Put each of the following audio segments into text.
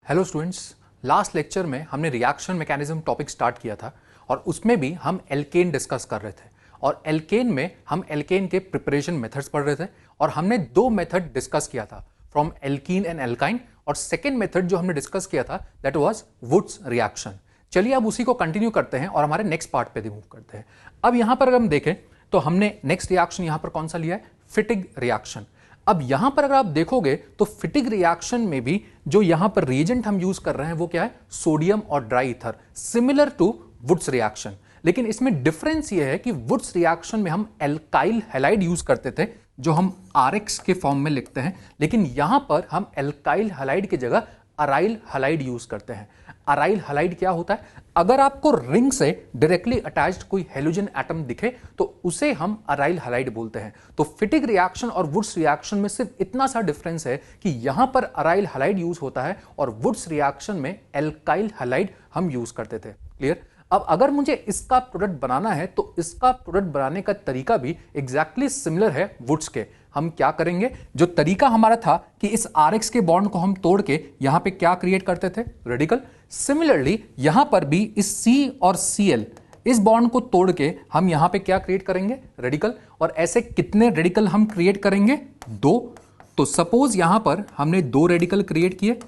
Hello students, last lecture में हमने reaction mechanism topic start किया था और उसमें भी हम एल्केन डिस्कस कर रहे थे और एल्केन में हम एल्केन के प्रिपरेशन मेथड्स पढ़ रहे थे और हमने दो मेथड डिस्कस किया था, फ्रॉम एल्कीन एंड एल्काइन, और सेकेंड मेथड जो हमने डिस्कस किया था दैट वाज वुड्स रिएक्शन। चलिए अब उसी को कंटिन्यू करते हैं और हमारे नेक्स्ट पार्ट पे मूव करते हैं। अब यहां पर अगर हम देखें तो हमने नेक्स्ट रिएक्शन यहां पर कौन सा लिया है, फिटिग रिएक्शन। अब यहां पर अगर आप देखोगे तो फिटिग रिएक्शन में भी जो यहां पर रिएजेंट हम यूज कर रहे हैं वो क्या है, सोडियम और dry ether, similar to Wurtz reaction. लेकिन इसमें डिफरेंस ये है कि वुड्स रिएक्शन में हम एल्काइल हैलाइड यूज करते थे जो हम RX के फॉर्म में लिखते हैं, लेकिन यहां पर हम एल्काइल हैलाइड की जगह अराइल हैलाइड यूज करते हैं। अराइल हैलाइड क्या होता है, अगर आपको रिंग से डायरेक्टली अटैच्ड कोई हेलोजन एटम दिखे तो उसे हम अराइल हैलाइड बोलते हैं। तो फिटिग रिएक्शन और वुड्स रिएक्शन में सिर्फ इतना सा डिफरेंस है कि यहां पर अराइल हैलाइड यूज होता है और वुड्स रिएक्शन में एल्काइल हैलाइड हम यूज करते थे। क्लियर? अब अगर मुझे इसका प्रोडक्ट बनाना है तो इसका प्रोडक्ट बनाने का तरीका भी एग्जैक्टली सिमिलर है वुड्स के। हम क्या करेंगे, जो तरीका हमारा था कि इस RX के बॉन्ड को हम तोड़ के यहां पे क्या क्रिएट करते थे, रेडिकल। सिमिलरली यहां पर भी इस C और Cl इस बॉन्ड को तोड़ के हम यहां पे क्या क्रिएट करेंगे, रेडिकल। और ऐसे कितने रेडिकल हम क्रिएट करेंगे, दो। तो सपोज यहां पर हमने दो रेडिकल क्रिएट किए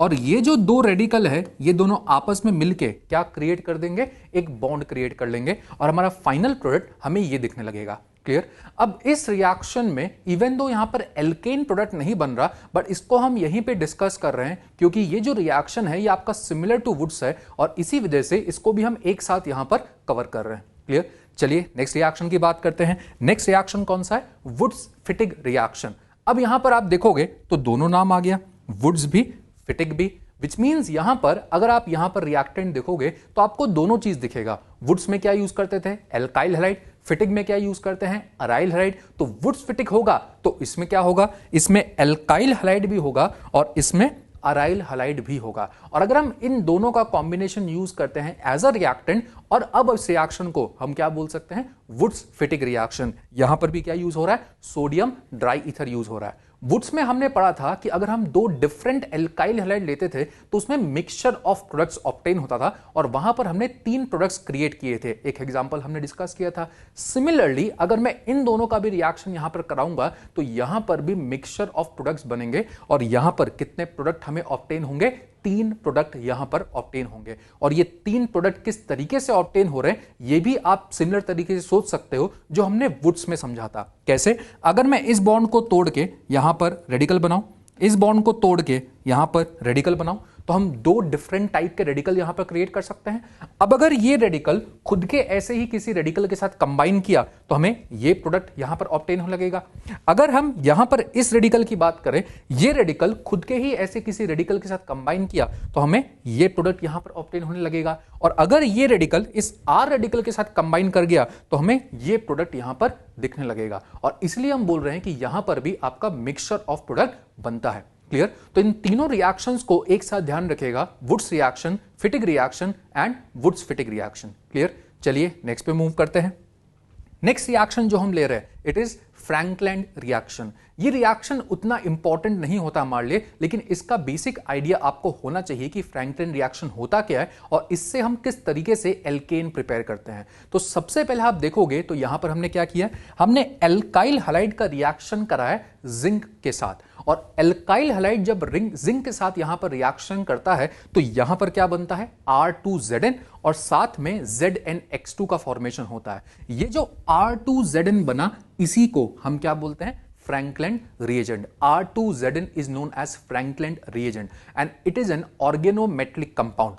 और ये जो दो रेडिकल है ये दोनों आपस में मिलके क्या क्रिएट कर देंगे, एक बॉन्ड क्रिएट कर लेंगे और हमारा फाइनल प्रोडक्ट हमें ये दिखने लगेगा। क्लियर? अब इस रिएक्शन में इवन दो यहां पर एल्केन प्रोडक्ट नहीं बन रहा, बट इसको हम यहीं पे डिस्कस कर रहे हैं क्योंकि ये जो रिएक्शन है ये आपका सिमिलर टू वुड्स है और इसी वजह से इसको भी हम एक साथ यहां पर कवर कर रहे हैं। क्लियर? चलिए नेक्स्ट रिएक्शन की बात करते हैं। नेक्स्ट रिएक्शन कौन सा है, वुड्स फिटिग रिएक्शन। अब यहां पर आप देखोगे तो दोनों नाम आ गया, वुड्स भी फिटिग भी, विच मीन्स यहां पर अगर आप यहां पर रिएक्टेंट देखोगे तो आपको दोनों चीज दिखेगा। वुड्स में क्या यूज करते थे, एल्काइल हैलाइड, फिटिग में क्या यूज करते हैं, अराइल हैलाइड। तो वुड्स फिटिग होगा तो इसमें क्या होगा, इसमें एल्काइल हैलाइड भी होगा और इसमें अराइल हैलाइड भी होगा। और अगर हम इन दोनों का कॉम्बिनेशन यूज करते हैं एज अ रिएक्टेंट, और अब इस रिएक्शन को हम क्या बोल सकते हैं, वुड्स फिटिग रिएक्शन। यहां पर भी क्या यूज हो रहा है, सोडियम ड्राई ईथर यूज हो रहा है। वुड्स में हमने पढ़ा था कि अगर हम दो डिफरेंट एल्काइल हैलाइड लेते थे तो उसमें मिक्सचर ऑफ प्रोडक्ट्स ऑब्टेन होता था और वहां पर हमने तीन प्रोडक्ट्स क्रिएट किए थे। एक एग्जांपल हमने डिस्कस किया था। सिमिलरली अगर मैं इन दोनों का भी रिएक्शन यहां पर कराऊंगा तो यहां पर भी मिक्सचर ऑफ प्रोडक्ट्स बनेंगे और यहां पर कितने प्रोडक्ट हमें ऑब्टेन होंगे, तीन प्रोडक्ट यहां पर ऑब्टेन होंगे। और ये तीन प्रोडक्ट किस तरीके से ऑब्टेन हो रहे हैं ये भी आप सिमिलर तरीके से सोच सकते हो जो हमने वुड्स में समझा था। कैसे, अगर मैं इस बॉन्ड को तोड़ के यहां पर रेडिकल बनाऊं, इस बॉन्ड को तोड़ के यहां पर रेडिकल बनाऊं, तो हम दो डिफरेंट टाइप के रेडिकल यहां पर क्रिएट कर सकते हैं। अब अगर ये रेडिकल खुद के ऐसे ही किसी रेडिकल के साथ कंबाइन किया तो हमें ये प्रोडक्ट यहां पर ऑब्टेन होने लगेगा। अगर हम यहां पर इस रेडिकल की बात करें, ये रेडिकल खुद के ही ऐसे किसी रेडिकल के साथ कंबाइन किया तो हमें ये प्रोडक्ट यहां पर ऑब्टेन होने लगेगा। और अगर ये रेडिकल इस R रेडिकल के साथ कंबाइन कर गया तो हमें ये प्रोडक्ट यहां पर दिखने लगेगा। और इसलिए हम बोल रहे हैं कि यहां पर भी आपका मिक्सचर ऑफ प्रोडक्ट बनता है। क्लियर? तो इन तीनों रिएक्शंस को एक साथ ध्यान रखिएगा, Wurtz reaction, Fittig reaction and Wurtz Fittig reaction. Clear? चलिए नेक्स्ट पे मूव करते हैं। नेक्स्ट रिएक्शन जो हम ले रहे हैं इट इज फ्रैंकलैंड रिएक्शन। ये रिएक्शन उतना इंपॉर्टेंट नहीं होता हमारे लिए, लेकिन इसका बेसिक आइडिया आपको होना चाहिए कि फ्रैंकलैंड रिएक्शन होता क्या है और इससे हम किस तरीके से एल्केन प्रिपेयर करते हैं। तो सबसे पहले आप देखोगे तो यहां पर हमने क्या किया, हमने एल्काइल हैलाइड का रिएक्शन करा है जिंक के साथ। और एल्काइल हैलाइड जब जिंक के साथ यहां पर रिएक्शन करता है तो यहां पर क्या बनता है, R2Zn और साथ में ZnX2 का फॉर्मेशन होता है। ये जो R2Zn बना इसी को हम क्या बोलते हैं, Frankland reagent. R2Zn is known as Frankland reagent and it is an organometallic compound.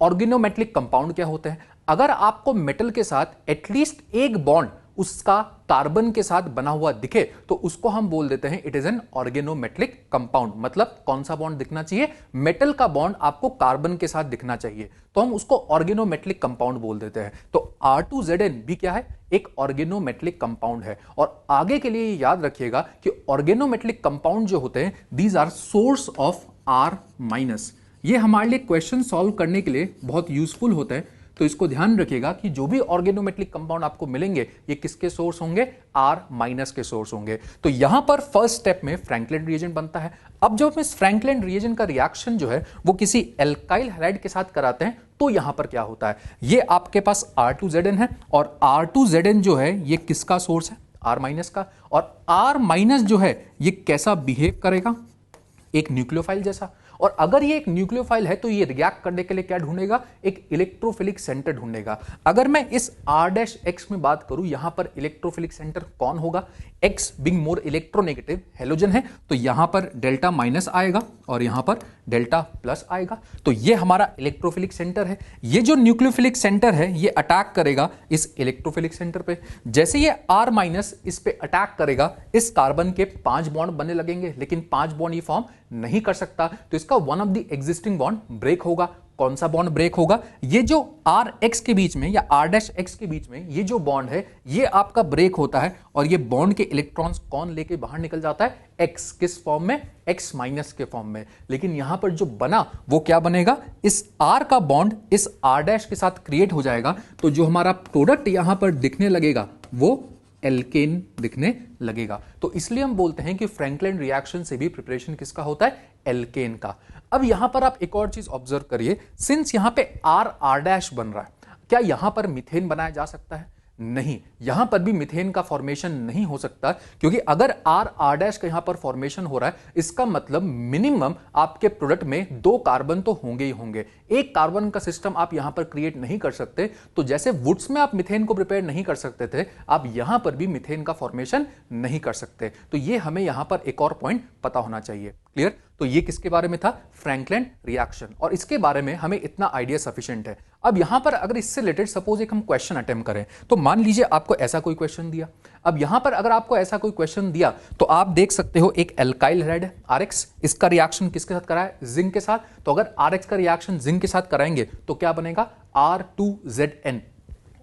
Organometallic compound क्या होते हैं, अगर आपको मेटल के साथ एटलीस्ट एक बॉन्ड उसका कार्बन के साथ बना हुआ दिखे तो उसको हम बोल देते हैं it is an organometallic compound. मतलब कौन सा बॉन्ड दिखना चाहिए, मेटल का बॉन्ड आपको कार्बन के साथ दिखना चाहिए तो हम उसको ऑर्गेनोमेटलिक कंपाउंड बोल देते हैं। तो R2Zn भी क्या है, एक ऑर्गेनोमेटलिक कंपाउंड है। और आगे के लिए याद रखिएगा कि ऑर्गेनोमेटलिक कंपाउंड जो होते हैं these are source of R-। ये हमारे लिए क्वेश्चन सॉल्व करने के लिए बहुत यूजफुल होता है। तो इसको ध्यान रखिएगा कि जो भी ऑर्गेनोमेटलिक कंपाउंड आपको मिलेंगे ये किसके सोर्स होंगे, R- के सोर्स होंगे। तो यहां पर फर्स्ट स्टेप में फ्रैंकलिन रिएजेंट बनता है। अब जब हम इस फ्रैंकलिन रिएजेंट का रिएक्शन जो है वो किसी एल्काइल हैलाइड के साथ कराते हैं तो यहां पर क्या होता है, ये आपके पास R2Zn है और R2Zn जो है ये किसका सोर्स है, R- का। और R- जो है ये कैसा बिहेव करेगा, एक न्यूक्लियोफाइल जैसा। और अगर ये एक न्यूक्लियोफाइल है तो ये रिएक्ट करने के लिए क्या ढूंढेगा, एक इलेक्ट्रोफिलिक सेंटर ढूंढेगा। अगर मैं इस R' में बात करूं, यहां पर इलेक्ट्रोफिलिक सेंटर कौन होगा, X being more electronegative halogen है तो यहां पर डेल्टा माइनस आएगा और यहां पर डेल्टा प्लस आएगा। तो ये हमारा इलेक्ट्रोफिलिक सेंटर है। ये जो न्यूक्लियोफिलिक सेंटर है ये अटैक करेगा इस इलेक्ट्रोफिलिक सेंटर पे। जैसे ये R- इस पे अटैक करेगा, इस कार्बन के 5 बॉन्ड बनने लगेंगे, लेकिन 5 बॉन्ड ये फॉर्म नहीं कर सकता, तो इसका one of the existing bond break होगा। कौन सा बॉन्ड ब्रेक होगा, ये जो Rx के बीच में या R' के बीच में ये जो बॉन्ड है ये आपका ब्रेक होता है और ये बॉन्ड के इलेक्ट्रॉन्स कौन लेके बाहर निकल जाता है, X। किस फॉर्म में, X- के फॉर्म में। लेकिन यहां पर जो बना वो क्या बनेगा, इस R का बॉन्ड इस R' के साथ क्रिएट हो जाएगा, तो जो हमारा प्रोडक्ट यहां पर दिखने लगेगा वो एल्केन दिखने लगेगा। तो इसलिए हम बोलते हैं कि फ्रैंकलिन रिएक्शन से भी प्रिपरेशन किसका होता है, एल्केन का। अब यहां पर आप एक और चीज ऑब्जर्व करिए, सिंस यहां पे R' बन रहा है, क्या यहां पर मीथेन बनाया जा सकता है, नहीं, यहां पर भी मीथेन का फॉर्मेशन नहीं हो सकता, क्योंकि अगर R' का यहां पर फॉर्मेशन हो रहा है इसका मतलब मिनिमम आपके प्रोडक्ट में 2 कार्बन तो होंगे ही होंगे। एक कार्बन का सिस्टम आप यहां पर क्रिएट नहीं कर सकते। तो जैसे वुड्स में आप मीथेन को प्रिपेयर नहीं कर सकते थे, आप यहां पर भी मीथेन का फॉर्मेशन नहीं कर सकते। तो ये हमें यहां पर एक और पॉइंट पता होना चाहिए। क्लियर। तो ये किसके बारे में था, फ्रैंकलिन रिएक्शन, और इसके बारे में हमें इतना आइडिया सफिशिएंट है। अब यहां पर अगर इससे रिलेटेड सपोज एक हम क्वेश्चन अटेम्प्ट करें, तो मान लीजिए आपको ऐसा कोई क्वेश्चन दिया। अब यहां पर अगर आपको ऐसा कोई क्वेश्चन दिया तो आप देख सकते हो एक एल्काइल हैलाइड है RX, इसका रिएक्शन किसके साथ कराए, जिंक के साथ। तो अगर RX का रिएक्शन जिंक के साथ कराएंगे तो क्या बनेगा, R2Zn।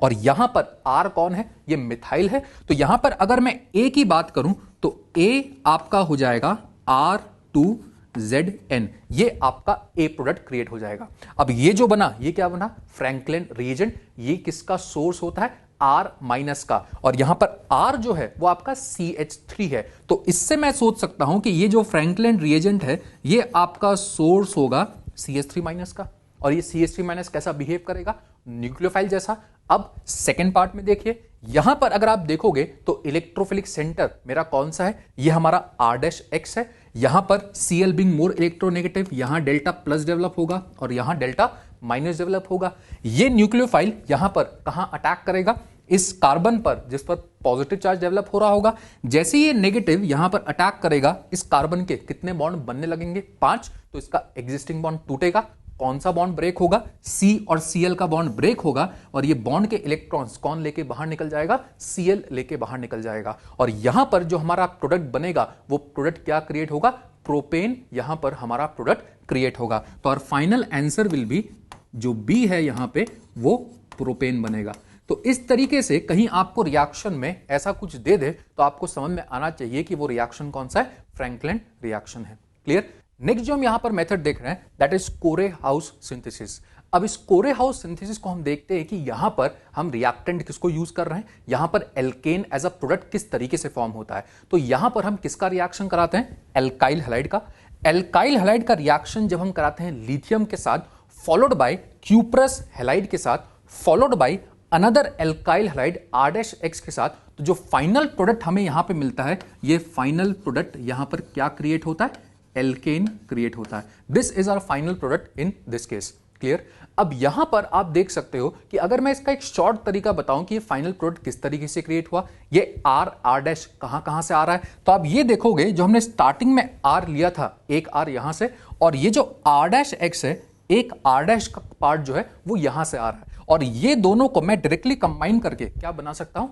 और यहां पर R कौन है, ये मिथाइल है। तो यहां पर अगर मैं A की बात करूं तो A आपका हो जाएगा R2Zn, ये आपका A प्रोडक्ट क्रिएट हो जाएगा। अब ये जो बना ये क्या बना, फ्रैंकलिन रिएजेंट। ये किसका सोर्स होता है, R- का। और यहां पर R जो है वो आपका CH3 है। तो इससे मैं सोच सकता हूं कि ये जो फ्रैंकलिन रिएजेंट है ये आपका सोर्स होगा CH3- का। और ये CH3- कैसा बिहेव करेगा, न्यूक्लियोफाइल जैसा। अब सेकेंड पार्ट में देखिए, यहां पर अगर आप देखोगे तो इलेक्ट्रोफिलिक सेंटर मेरा कौन सा है, ये हमारा R' है। यहां पर Cl बिंग मोर इलेक्ट्रोनेगेटिव, यहां डेल्टा प्लस डेवलप होगा और यहां डेल्टा माइनस डेवलप होगा। ये न्यूक्लियोफाइल यहां पर कहां अटैक करेगा, इस कार्बन पर जिस पर पॉजिटिव चार्ज डेवलप हो रहा होगा। जैसे ये नेगेटिव यहां पर अटैक करेगा, इस कार्बन के कितने बॉन्ड बनने लगेंगे, 5। तो इसका एग्जिस्टिंग बॉन्ड टूटेगा। कौन सा बॉन्ड ब्रेक होगा, C और Cl का बॉन्ड ब्रेक होगा और ये बॉन्ड के इलेक्ट्रॉन्स कौन लेके बाहर निकल जाएगा, Cl लेके बाहर निकल जाएगा। और यहां पर जो हमारा प्रोडक्ट बनेगा वो प्रोडक्ट क्या क्रिएट होगा, प्रोपेन यहां पर हमारा प्रोडक्ट क्रिएट होगा। तो और फाइनल आंसर विल बी, जो बी है यहां पे वो प्रोपेन बनेगा। तो इस तरीके से कहीं आपको रिएक्शन में ऐसा कुछ दे दे तो आपको समझ में आना चाहिए कि वो रिएक्शन कौन सा है, फ्रैंकलिन रिएक्शन है। क्लियर। नेक्स्ट जो हम यहां पर मेथड देख रहे हैं दैट इज कोरे-हाउस सिंथेसिस। अब इस कोरे-हाउस सिंथेसिस को हम देखते हैं कि यहां पर हम रिएक्टेंट किसको यूज कर रहे हैं, यहां पर एल्केन एज अ प्रोडक्ट किस तरीके से फॉर्म होता है। तो यहां पर हम किसका रिएक्शन कराते हैं, एल्काइल हैलाइड का। एल्काइल हैलाइड का रिएक्शन जब हम कराते हैं लिथियम के साथ, फॉलोड बाय क्यूप्रस हैलाइड के साथ, followed by another alkyl halide R' के साथ, तो जो फाइनल प्रोडक्ट हमें यहां पे मिलता है, ये फाइनल प्रोडक्ट यहां पर क्या क्रिएट होता है, एल्केन क्रिएट होता है। This is our final product in this case. Clear. अब यहां पर आप देख सकते हो कि अगर मैं इसका एक शॉर्ट तरीका बताऊं कि ये फाइनल प्रोडक्ट किस तरीके से क्रिएट हुआ, ये R' कहां से आ रहा है, तो आप ये देखोगे जो हमने स्टार्टिंग में R लिया था, एक R यहां से, और ये जो R' है, एक R' का पार्ट जो है वो यहां से आ रहा है, और ये दोनों को मैं डायरेक्टली कंबाइन करके क्या बना सकता हूं,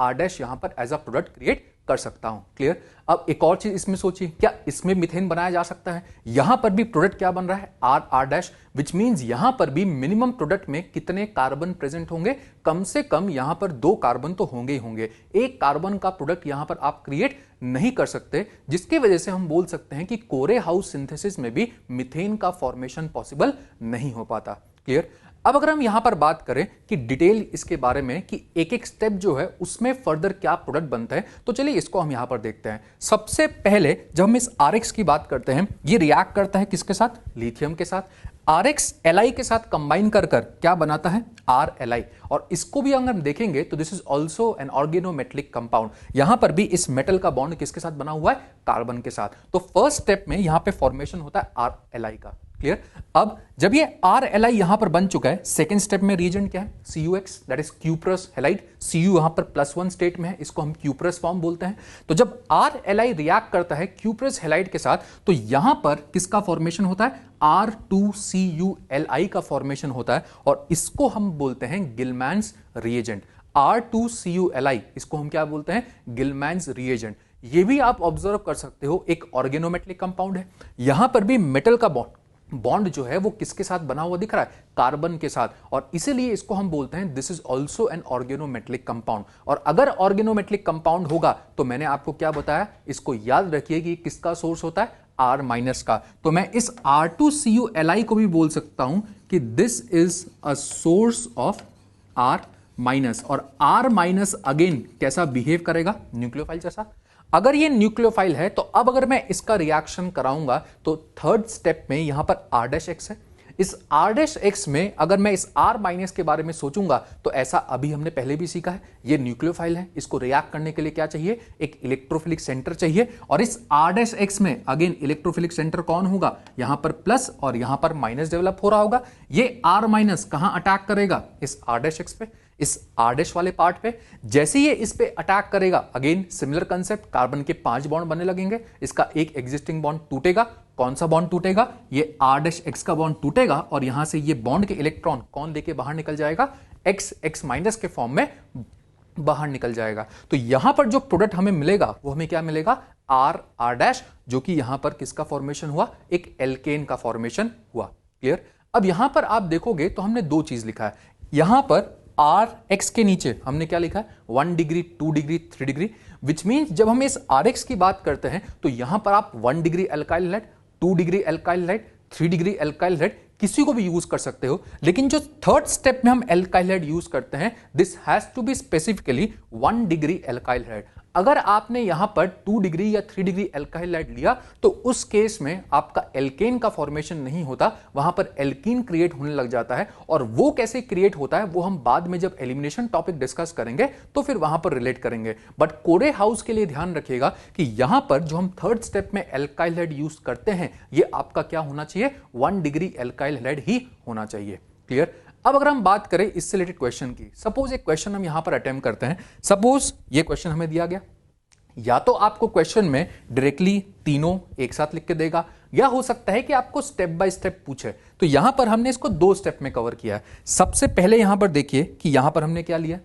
R' यहां पर एज अ प्रोडक्ट क्रिएट कर सकता हूं। क्लियर। अब एक और चीज इसमें सोचिए, क्या इसमें मीथेन बनाया जा सकता है, यहां पर भी प्रोडक्ट क्या बन रहा है, R' विच मींस यहां पर भी मिनिमम प्रोडक्ट में कितने कार्बन प्रेजेंट होंगे, कम से कम यहां पर 2 कार्बन तो होंगे ही होंगे। एक कार्बन का प्रोडक्ट यहां पर आप क्रिएट नहीं कर सकते, जिसकी वजह से हम बोल सकते हैं कि कोरे-हाउस सिंथेसिस में भी मीथेन का फॉर्मेशन पॉसिबल नहीं हो पाता। क्लियर। अब अगर हम यहां पर बात करें कि डिटेल इसके बारे में कि एक एक स्टेप जो है उसमें फर्दर क्या प्रोडक्ट बनता है, तो चलिए इसको हम यहां पर देखते हैं। सबसे पहले जब हम इस RX की बात करते हैं, ये रिएक्ट करता है किसके साथ? लिथियम के साथ। RX Li के साथ कंबाइन कर क्या बनाता है? RLi। और इसको भी अगर हम देखेंगे तो this is also an organometallic compound. यहां पर भी इस मेटल का बॉन्ड किसके साथ बना हुआ है? कार्बन के साथ। तो फर्स्ट स्टेप में यहां पे फॉर्मेशन होता है RLi का। क्लियर? अब जब ये RLi यहां पर बन चुका है, सेकेंड स्टेप में रीजेंट क्या है? CuX, that is cuprous halide. Cu यहां पर +1 स्टेट में है, इसको हम क्यूप्रस फॉर्म बोलते हैं। तो जब RLi रिएक्ट करता है क्यूप्रस हैलाइड के साथ, तो यहां पर किसका फॉर्मेशन होता है? R2CuLi का फॉर्मेशन होता है, और इसको हम बोलते हैं गिलमैन्स रिएजेंट। R2CuLi, इसको हम क्या बोलते हैं? गिलमैन्स रिएजेंट। ये भी आप ऑब्जर्व कर सकते हो, एक ऑर्गेनोमेटेलिक कंपाउंड है। यहां पर भी मेटल का बॉन्ड जो है वो किसके साथ बना हुआ दिख रहा है? कार्बन के साथ। और इसीलिए इसको हम बोलते हैं this is also an organometallic compound. और अगर ऑर्गेनोमेटेलिक कंपाउंड होगा तो मैंने आपको क्या बताया, इसको याद रखिए कि किसका सोर्स होता है? R- का। तो मैं इस R2CuLi को भी बोल सकता हूं कि this is a source of R-। और R- अगेन कैसा बिहेव करेगा? न्यूक्लियोफाइल जैसा। अगर ये न्यूक्लियोफाइल है तो अब अगर मैं इसका रिएक्शन कराऊंगा तो थर्ड स्टेप में यहां पर R-X है। इस R-X में अगर मैं इस R- के बारे में सोचूंगा तो ऐसा अभी हमने पहले भी सीखा है, ये न्यूक्लियोफाइल है, इसको रिएक्ट करने के लिए क्या चाहिए? एक इलेक्ट्रोफिलिक सेंटर चाहिए। और इस R-X में अगेन इलेक्ट्रोफिलिक सेंटर कौन होगा? यहां पर प्लस और यहां पर माइनस डेवलप हो रहा होगा। ये R- कहां अटैक करेगा? इस R-X पे, इस R- वाले पार्ट पे। जैसे ये इस पे अटैक करेगा, अगेन सिमिलर कंसेप्ट, कार्बन के 5 बॉन्ड बनने लगेंगे, इसका एक एग्जिस्टिंग बॉन्ड टूटेगा। कौन सा बॉन्ड टूटेगा? ये R-X का बॉन्ड टूटेगा, और यहां से ये बॉन्ड के इलेक्ट्रॉन कौन लेके बाहर निकल जाएगा? X के फॉर्म में बाहर निकल जाएगा। तो यहां पर जो प्रोडक्ट हमें मिलेगा वो हमें क्या मिलेगा? R, जो कि यहां पर किसका फॉर्मेशन हुआ? एक एल्केन का फॉर्मेशन हुआ। क्लियर? अब यहां पर आप देखोगे तो हमने दो चीज लिखा है। यहां पर RX के नीचे हमने क्या लिखा है? 1 degree, 2 degree, 3 degree. Which means जब हम इस RX की बात करते हैं तो यहां पर आप 1 degree alkyl halide, 2 degree alkyl halide, 3 degree alkyl halide किसी को भी यूज कर सकते हो। लेकिन जो थर्ड स्टेप में हम अल्काइल हैलाइड यूज करते हैं, this has to be specifically 1 degree alkyl halide. अगर आपने यहां पर 2 डिग्री या 3 डिग्री अल्काइल हैलाइड लिया तो उस केस में आपका एल्केन का फॉर्मेशन नहीं होता, वहां पर एल्कीन क्रिएट होने लग जाता है। और वो कैसे क्रिएट होता है वो हम बाद में जब एलिमिनेशन टॉपिक डिस्कस करेंगे तो फिर वहां पर रिलेट करेंगे। बट कोरे हाउस के लिए ध्यान रखिएगा कि यहां पर जो हम थर्ड स्टेप में एल्काइल हैलाइड यूज करते हैं, ये आपका क्या होना चाहिए? 1 डिग्री अल्काइल हैलाइड ही होना चाहिए। क्लियर? अब अगर हम बात करें इससे रिलेटेड क्वेश्चन की, सपोज एक क्वेश्चन हम यहां पर अटेम्प्ट करते हैं। सपोज ये क्वेश्चन हमें दिया गया, या तो आपको क्वेश्चन में डायरेक्टली तीनों एक साथ लिख के देगा, या हो सकता है कि आपको स्टेप बाय स्टेप पूछे। तो यहां पर हमने इसको 2 स्टेप में कवर किया है। सबसे पहले यहां पर देखिए कि यहां पर हमने क्या लिया?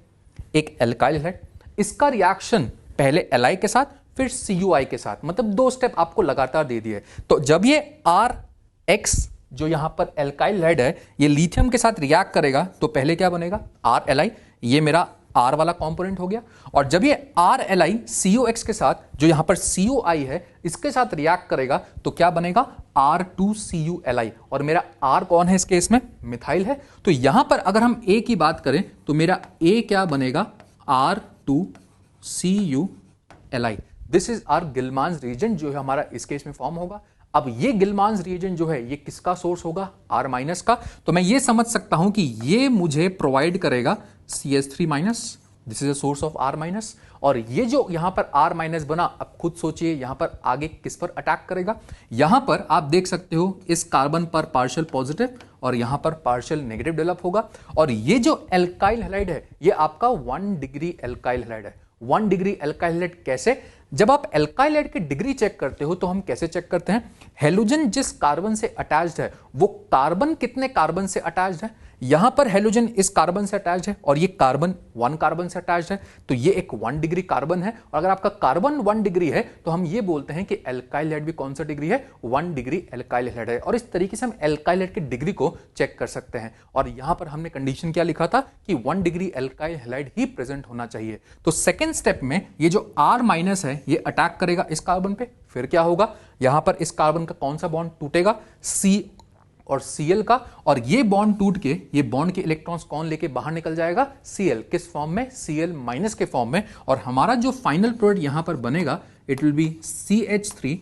एक एल्काइल हैलाइड, इसका रिएक्शन पहले Li के साथ फिर Cui के साथ, मतलब 2 स्टेप आपको लगातार दे दिए। तो जब ये RX जो यहां पर एल्काइल हैलाइड है ये लिथियम के साथ रिएक्ट करेगा तो पहले क्या बनेगा? RLi, ये मेरा R वाला कंपोनेंट हो गया। और जब ये RLi COX के साथ जो यहां पर COI है इसके साथ रिएक्ट करेगा तो क्या बनेगा? R2CuLi। और मेरा R कौन है इस केस में? मिथाइल है। तो यहां पर अगर हम A की बात करें तो मेरा A क्या बनेगा? R2CuLi। This is R Gilman's reagent जो है हमारा इस केस में फॉर्म होगा। अब ये गिलमांस रीजन जो है ये किसका सोर्स होगा? R- का। तो मैं ये समझ सकता हूं कि ये मुझे प्रोवाइड करेगा CH3-, this is a source of R-। और ये जो यहां पर R- बना, अब खुद सोचिए यहां पर आगे किस पर अटैक करेगा? यहां पर आप देख सकते हो इस कार्बन पर पार्शियल पॉजिटिव और यहां पर पार्शियल नेगेटिव डेवलप होगा। और ये जो एल्काइल हैलाइड है ये आपका 1 डिग्री एल्काइल हैलाइड है। 1 डिग्री एल्काइल हैलाइड कैसे? जब आप एल्काइल हैलाइड की डिग्री चेक करते हो तो हम कैसे चेक करते हैं? हेलोजन जिस कार्बन से अटैच्ड है वो कार्बन कितने कार्बन से अटैच्ड है? यहां पर हेलोजन इस कार्बन से अटैच्ड है और ये कार्बन 1 कार्बन से अटैच्ड है, तो ये एक 1 डिग्री कार्बन है। और अगर आपका कार्बन 1 डिग्री है तो हम ये बोलते हैं कि एल्काइल हैलाइड भी कौन सा डिग्री है? 1 डिग्री एल्काइल हैलाइड है। और इस तरीके से हम एल्काइल हैलाइड की डिग्री को चेक कर सकते हैं। और यहां पर हमने कंडीशन क्या लिखा था कि 1 डिग्री एल्काइल हैलाइड ही प्रेजेंट होना चाहिए। तो सेकेंड स्टेप में ये जो R- है ये अटैक करेगा इस कार्बन पे, फिर क्या होगा? यहां पर इस कार्बन का कौन सा बॉन्ड टूटेगा? और Cl का, और ये बॉन्ड टूट के ये बॉन्ड के इलेक्ट्रॉन्स कौन लेके बाहर निकल जाएगा? Cl। किस फॉर्म में? Cl माइनस के फॉर्म में। और हमारा जो फाइनल प्रोडक्ट यहां पर बनेगा it will be CH3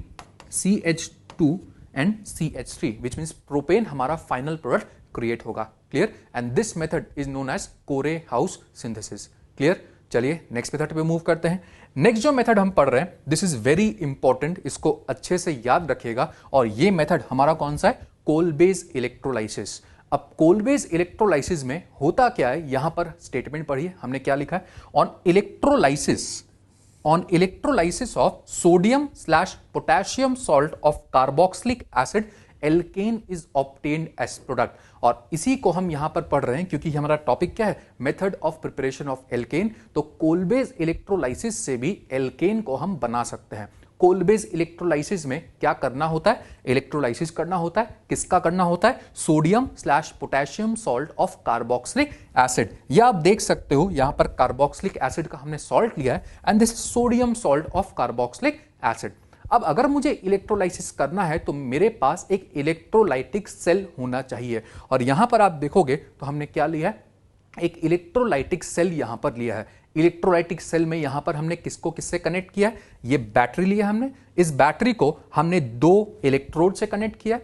CH2 and CH3 which means propane हमारा फाइनल प्रोडक्ट क्रिएट होगा। Clear? And this method is known as Corey House synthesis. Clear? चलिए नेक्स्ट मेथड पे मूव करते हैं। नेक्स्ट जो मेथड हम पढ़ रहे हैं दिस इज वेरी इंपॉर्टेंट, इसको अच्छे से याद रखिएगा। और ये मेथड हमारा कौन सा है? कोलबेज इलेक्ट्रोलाइसिस। अब कोलबेज इलेक्ट्रोलाइसिस में होता क्या है, यहां पर स्टेटमेंट पढ़िए, हमने क्या लिखा है? On electrolysis of sodium potassium salt of carboxylic acid alkane is obtained as product. और इसी को हम यहां पर पढ़ रहे हैं क्योंकि हमारा टॉपिक क्या है? Method of preparation of alkene. तो कोलबेज इलेक्ट्रोलाइसिस से भी एल्केन को हम बना सकते हैं। कोलबेज इलेक्ट्रोलाइसिस में क्या करना होता है? इलेक्ट्रोलाइसिस करना होता है। किसका करना होता है? सोडियम/पोटेशियम सॉल्ट ऑफ कार्बोक्सिलिक एसिड। या आप देख सकते हो यहां पर कार्बोक्सिलिक एसिड का हमने सॉल्ट लिया है and this sodium salt of carboxylic acid. अब अगर मुझे इलेक्ट्रोलाइसिस करना है तो मेरे पास एक इलेक्ट्रोलाइटिक सेल होना चाहिए। और यहां पर आप देखोगे तो हमने क्या लिया है? एक इलेक्ट्रोलाइटिक सेल यहां पर लिया है। इलेक्ट्रोलाइटिक सेल में यहां पर हमने किसको किससे कनेक्ट किया है? ये बैटरी लिया हमने। इस बैटरी को हमने दो इलेक्ट्रोड से कनेक्ट किया।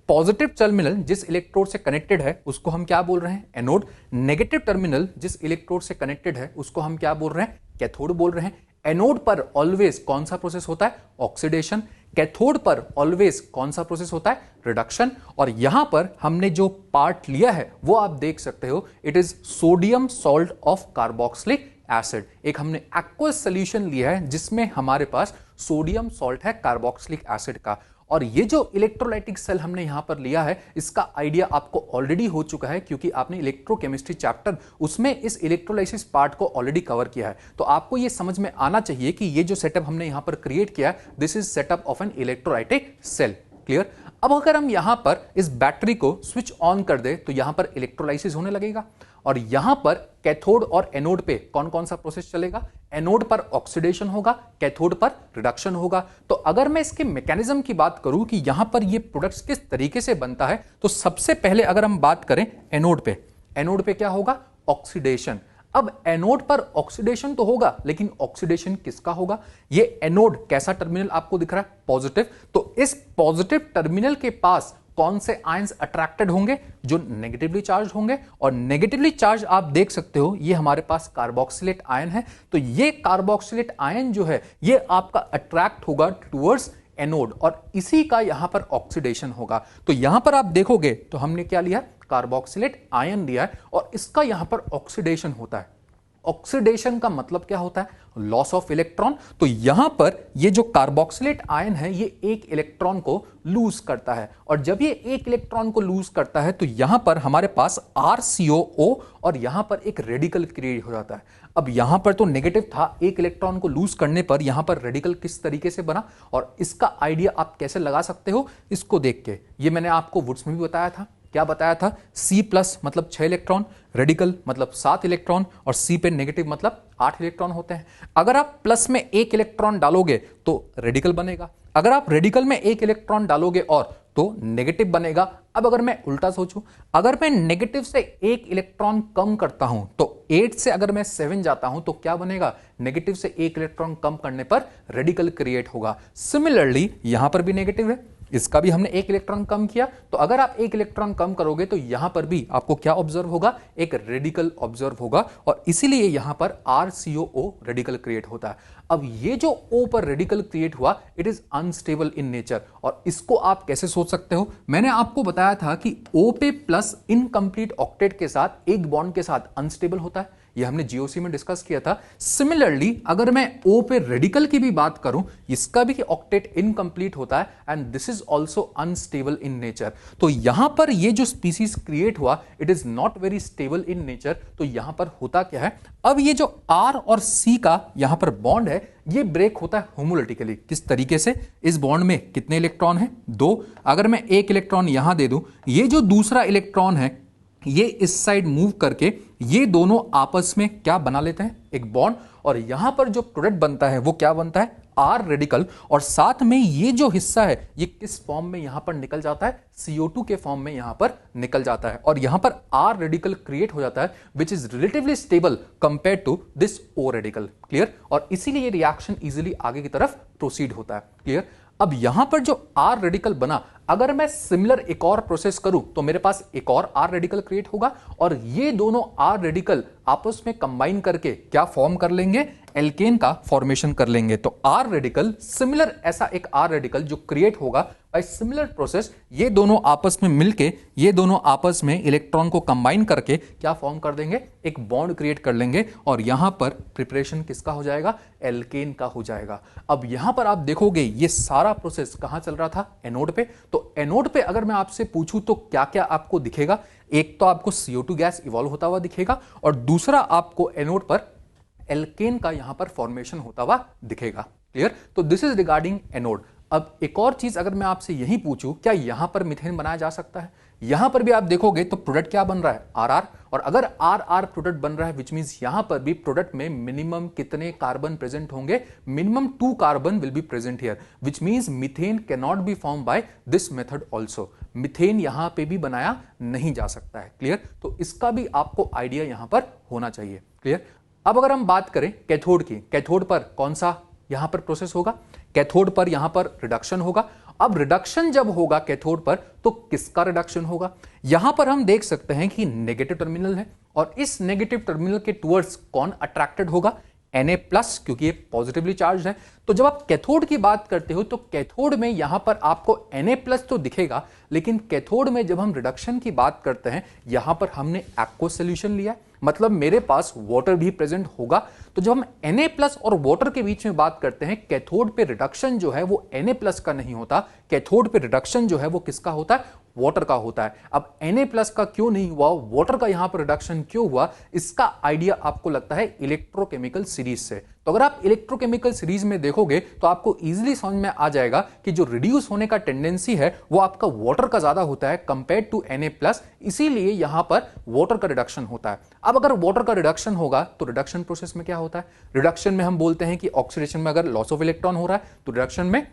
पॉजिटिव टर्मिनल जिस इलेक्ट्रोड से कनेक्टेड है उसको हम क्या बोल रहे हैं? एनोड। नेगेटिव टर्मिनल जिस इलेक्ट्रोड से कनेक्टेड है उसको हम क्या बोल रहे हैं? कैथोड बोल रहे हैं। एनोड पर ऑलवेज कौन सा प्रोसेस होता है? ऑक्सीडेशन। कैथोड पर ऑलवेज कौन सा प्रोसेस होता है? रिडक्शन। और यहां पर हमने जो पार्ट लिया है वो आप देख सकते हो, it is sodium salt of carboxylic acid. एक हमने एक्वस सॉल्यूशन लिया है जिसमें हमारे पास सोडियम सॉल्ट है कार्बोक्सिलिक एसिड का। और ये जो इलेक्ट्रोलाइटिक सेल हमने यहां पर लिया है इसका आइडिया आपको ऑलरेडी हो चुका है क्योंकि आपने इलेक्ट्रोकेमिस्ट्री चैप्टर उसमें इस इलेक्ट्रोलाइसिस पार्ट को ऑलरेडी कवर किया है। तो आपको ये समझ में आना चाहिए कि ये जो सेटअप हमने यहां पर क्रिएट किया है this is setup of an electrolytic cell. Clear? अब अगर हम यहां पर इस बैटरी को स्विच ऑन कर दे तो यहां पर इलेक्ट्रोलाइसिस होने लगेगा। और यहां पर कैथोड और एनोड पे कौन कौन सा प्रोसेस चलेगा? एनोड पर ऑक्सीडेशन होगा, कैथोड पर रिडक्शन होगा। तो अगर मैं इसके मैकेनिज्म की बात करूं कि यहां पर ये प्रोडक्ट्स किस तरीके से बनता है तो सबसे पहले अगर हम बात करें एनोड पे क्या होगा? ऑक्सीडेशन। अब एनोड पर ऑक्सीडेशन तो होगा लेकिन ऑक्सीडेशन किसका होगा? ये एनोड कैसा टर्मिनल आपको दिख रहा है? पॉजिटिव। तो इस पॉजिटिव टर्मिनल के पास कौन से आयंस अट्रैक्टेड होंगे? जो नेगेटिवली चार्ज होंगे। और नेगेटिवली चार्ज आप देख सकते हो ये हमारे पास कार्बोक्सिलेट आयन है। तो ये कार्बोक्सिलेट आयन जो है ये आपका अट्रैक्ट होगा टुवर्ड्स एनोड और इसी का यहां पर ऑक्सीडेशन होगा। तो यहां पर आप देखोगे तो हमने क्या लिया? कार्बोक्सिलेट आयन लिया है और इसका यहां पर ऑक्सीडेशन होता है। ऑक्सीडेशन का मतलब क्या होता है? Loss of electron. तो यहां पर ये जो कार्बोक्सिलेट आयन है ये एक इलेक्ट्रॉन को लूज करता है और जब ये एक इलेक्ट्रॉन को लूज करता है तो यहां पर हमारे पास RCOO और यहां पर एक रेडिकल क्रिएट हो जाता है। अब यहां पर तो नेगेटिव था, एक इलेक्ट्रॉन को लूज करने पर यहां पर रेडिकल किस तरीके से बना और इसका आइडिया आप कैसे लगा सकते हो इसको देख के। ये मैंने आपको वुड्स में भी बताया था। क्या बताया था? C+ मतलब 6 इलेक्ट्रॉन, रेडिकल मतलब 7 इलेक्ट्रॉन और C पे नेगेटिव मतलब 8 इलेक्ट्रॉन होते हैं। अगर आप प्लस में 1 इलेक्ट्रॉन डालोगे तो रेडिकल बनेगा, अगर आप रेडिकल में 1 इलेक्ट्रॉन डालोगे और तो नेगेटिव बनेगा। अब अगर मैं उल्टा सोचूं, अगर मैं नेगेटिव से 1 इलेक्ट्रॉन कम करता हूं तो 8 से अगर मैं 7 जाता हूं तो क्या बनेगा? नेगेटिव से 1 इलेक्ट्रॉन कम करने पर रेडिकल क्रिएट होगा। सिमिलरली यहां पर भी नेगेटिव है, इसका भी हमने 1 इलेक्ट्रॉन कम किया तो अगर आप 1 इलेक्ट्रॉन कम करोगे तो यहां पर भी आपको क्या ऑब्जर्व होगा? एक रेडिकल ऑब्जर्व होगा और इसीलिए यहां पर RCOO रेडिकल क्रिएट होता है। अब ये जो O पर रेडिकल क्रिएट हुआ it is unstable in nature. और इसको आप कैसे सोच सकते हो? मैंने आपको बताया था कि O पे प्लस इनकम्प्लीट ऑक्टेट के साथ एक बॉन्ड के साथ अनस्टेबल होता है, ये हमने GOC में डिस्कस किया था। सिमिलरली अगर मैं O पे रेडिकल की भी बात करूं इसका भी ऑक्टेट इनकम्प्लीट होता है and this is also unstable in nature. तो यहां पर ये जो स्पीसीज क्रिएट हुआ it is not very stable in nature. तो यहां पर होता क्या है? अब ये जो R और C का यहां पर बॉन्ड है ये ब्रेक होता है होमोलिटिकली। किस तरीके से? इस बॉन्ड में कितने इलेक्ट्रॉन हैं? 2। अगर मैं 1 इलेक्ट्रॉन यहां दे दूं, ये जो दूसरा इलेक्ट्रॉन है ये इस साइड मूव करके ये दोनों आपस में क्या बना लेते हैं? एक बॉन्ड। और यहां पर जो प्रोडक्ट बनता है वो क्या बनता है? R रेडिकल, और साथ में ये जो हिस्सा है ये किस फॉर्म में यहां पर निकल जाता है, CO2 के फॉर्म में यहां पर निकल जाता है, और यहां पर R रेडिकल क्रिएट हो जाता है which is relatively stable compare to this O radical. Clear? और इसीलिए ये रिएक्शन इजीली आगे की तरफ प्रोसीड होता है। क्लियर? अब यहां पर जो R रेडिकल बना, अगर मैं सिमिलर एक और प्रोसेस करूं तो मेरे पास एक और R रेडिकल क्रिएट होगा, और ये दोनों R रेडिकल आपस में कंबाइन करके क्या फॉर्म कर लेंगे, एल्केन का फॉर्मेशन कर लेंगे। तो R रेडिकल सिमिलर, ऐसा एक R रेडिकल जो क्रिएट होगा बाय सिमिलर प्रोसेस, ये दोनों आपस में मिलके, ये दोनों आपस में इलेक्ट्रॉन को कंबाइन करके क्या फॉर्म कर देंगे, एक बॉन्ड क्रिएट कर लेंगे, और यहां पर प्रिपरेशन किसका हो जाएगा, एल्केन का हो जाएगा। अब यहां पर आप देखोगे ये सारा प्रोसेस कहां चल रहा था, एनोड पे। तो एनोड पे अगर मैं आपसे पूछूं तो क्या क्या आपको दिखेगा, एक तो आपको CO2 गैस इवॉल्व होता हुआ दिखेगा, और दूसरा आपको एनोड पर एल्केन का यहां पर फॉर्मेशन होता हुआ दिखेगा। क्लियर? तो दिस इज रिगार्डिंग एनोड। अब एक और चीज अगर मैं आपसे यही पूछूं, क्या यहां पर मीथेन बनाया जा सकता है, यहां पर भी आप देखोगे तो प्रोडक्ट क्या बन रहा है, RR, और अगर RR प्रोडक्ट बन रहा है विच मींस यहां पर भी प्रोडक्ट में मिनिमम कितने कार्बन प्रेजेंट होंगे, minimum 2 carbon will be present here, which means methane can not be form by this method also. Methane यहां पे भी बनाया नहीं जा सकता है। क्लियर? तो इसका भी आपको आइडिया यहां पर होना चाहिए। क्लियर? अब अगर हम बात करें कैथोड की, कैथोड पर कौन सा यहां पर प्रोसेस होगा, कैथोड पर यहां पर रिडक्शन होगा। अब रिडक्शन जब होगा कैथोड पर तो किसका रिडक्शन होगा, यहां पर हम देख सकते हैं कि नेगेटिव टर्मिनल है, और इस नेगेटिव टर्मिनल के टुवर्ड्स कौन अट्रैक्टेड होगा, Na प्लस, क्योंकि ये पॉजिटिवली चार्ज है। तो जब आप कैथोड की बात करते हो तो कैथोड में यहां पर आपको Na प्लस तो दिखेगा, लेकिन कैथोड में जब हम रिडक्शन की बात करते हैं यहां पर हमने एक्वस सॉल्यूशन लिया, मतलब मेरे पास वाटर भी प्रेजेंट होगा। तो जब हम Na प्लस और वाटर के बीच में बात करते हैं, कैथोड पे रिडक्शन जो है वो Na प्लस का नहीं होता, कैथोड पे रिडक्शन जो है वो किसका होता है, वाटर का होता है। अब Na प्लस का क्यों नहीं हुआ, वाटर का यहां पर रिडक्शन क्यों हुआ, इसका आइडिया आपको लगता है इलेक्ट्रोकेमिकल सीरीज से। तो अगर आप इलेक्ट्रोकेमिकल सीरीज में देखोगे तो आपको इजीली समझ में आ जाएगा कि जो रिड्यूस होने का टेंडेंसी है वो आपका वाटर का ज्यादा होता है कंपेयर टू Na प्लस, इसीलिए यहां पर वाटर का रिडक्शन होता है। अब अगर वाटर का रिडक्शन होगा तो रिडक्शन प्रोसेस में क्या होता है, रिडक्शन में हम बोलते हैं कि ऑक्सीडेशन में अगर लॉस ऑफ इलेक्ट्रॉन हो रहा है तो रिडक्शन में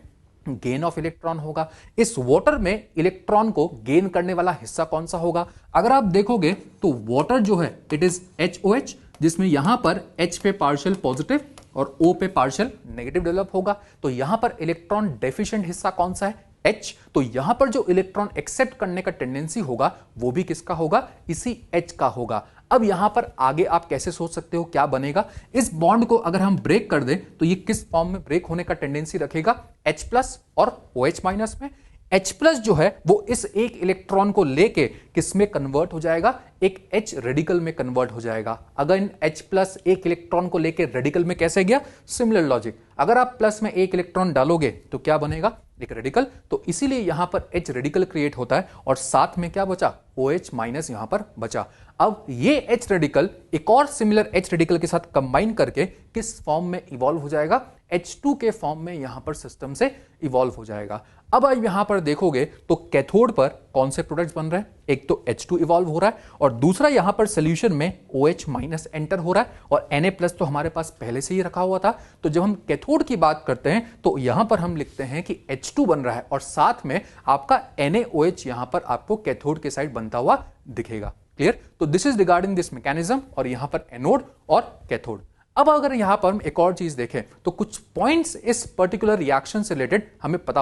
गेन ऑफ इलेक्ट्रॉन होगा। इस वाटर में इलेक्ट्रॉन को गेन करने वाला हिस्सा कौन सा होगा, अगर आप देखोगे तो वाटर जो है इट इज HOH, जिसमें यहां पर H पे पार्शियल पॉजिटिव और O पे पार्शियल नेगेटिव डेवलप होगा। तो यहां पर इलेक्ट्रॉन डेफिशिएंट हिस्सा कौन सा है, H। तो यहां पर जो इलेक्ट्रॉन एक्सेप्ट करने का टेंडेंसी होगा वो भी किसका होगा, इसी H का होगा। अब यहां पर आगे आप कैसे सोच सकते हो क्या बनेगा, इस बॉन्ड को अगर हम ब्रेक कर दें तो ये किस फॉर्म में ब्रेक होने का टेंडेंसी रखेगा, H प्लस और OH माइनस में। H प्लस जो है वो इस एक इलेक्ट्रॉन को लेके किस में कन्वर्ट हो जाएगा, एक H रेडिकल में कन्वर्ट हो जाएगा। अगर H प्लस एक इलेक्ट्रॉन को लेके रेडिकल में कैसे गया, सिमिलर लॉजिक, अगर आप प्लस में एक इलेक्ट्रॉन डालोगे तो क्या बनेगा, एक रेडिकल। तो इसीलिए यहां पर H रेडिकल क्रिएट होता है, और साथ में क्या बचा, OH माइनस यहां पर बचा। अब ये H रेडिकल एक और सिमिलर H रेडिकल के साथ कंबाइन करके किस फॉर्म में इवॉल्व हो जाएगा, H2 के फॉर्म में यहां पर सिस्टम से इवॉल्व हो जाएगा। अब आप यहां पर देखोगे तो कैथोड पर कौन से प्रोडक्ट्स बन रहे हैं, एक तो H2 इवॉल्व हो रहा है, और दूसरा यहां पर सोल्यूशन में OH माइनस एंटर हो रहा है, और Na प्लस तो हमारे पास पहले से ही रखा हुआ था। तो जब हम कैथोड की बात करते हैं तो यहां पर हम लिखते हैं कि H2 बन रहा है, और साथ में आपका NaOH यहां पर आपको कैथोड के साइड बनता हुआ दिखेगा। क्लियर? तो this is regarding this mechanism, और यहां पर एनोड और कैथोड। अब अगर यहां पर हम एक और चीज देखें तो कुछ पॉइंट्स इस पर्टिकुलर रिएक्शन से रिलेटेड हमें पता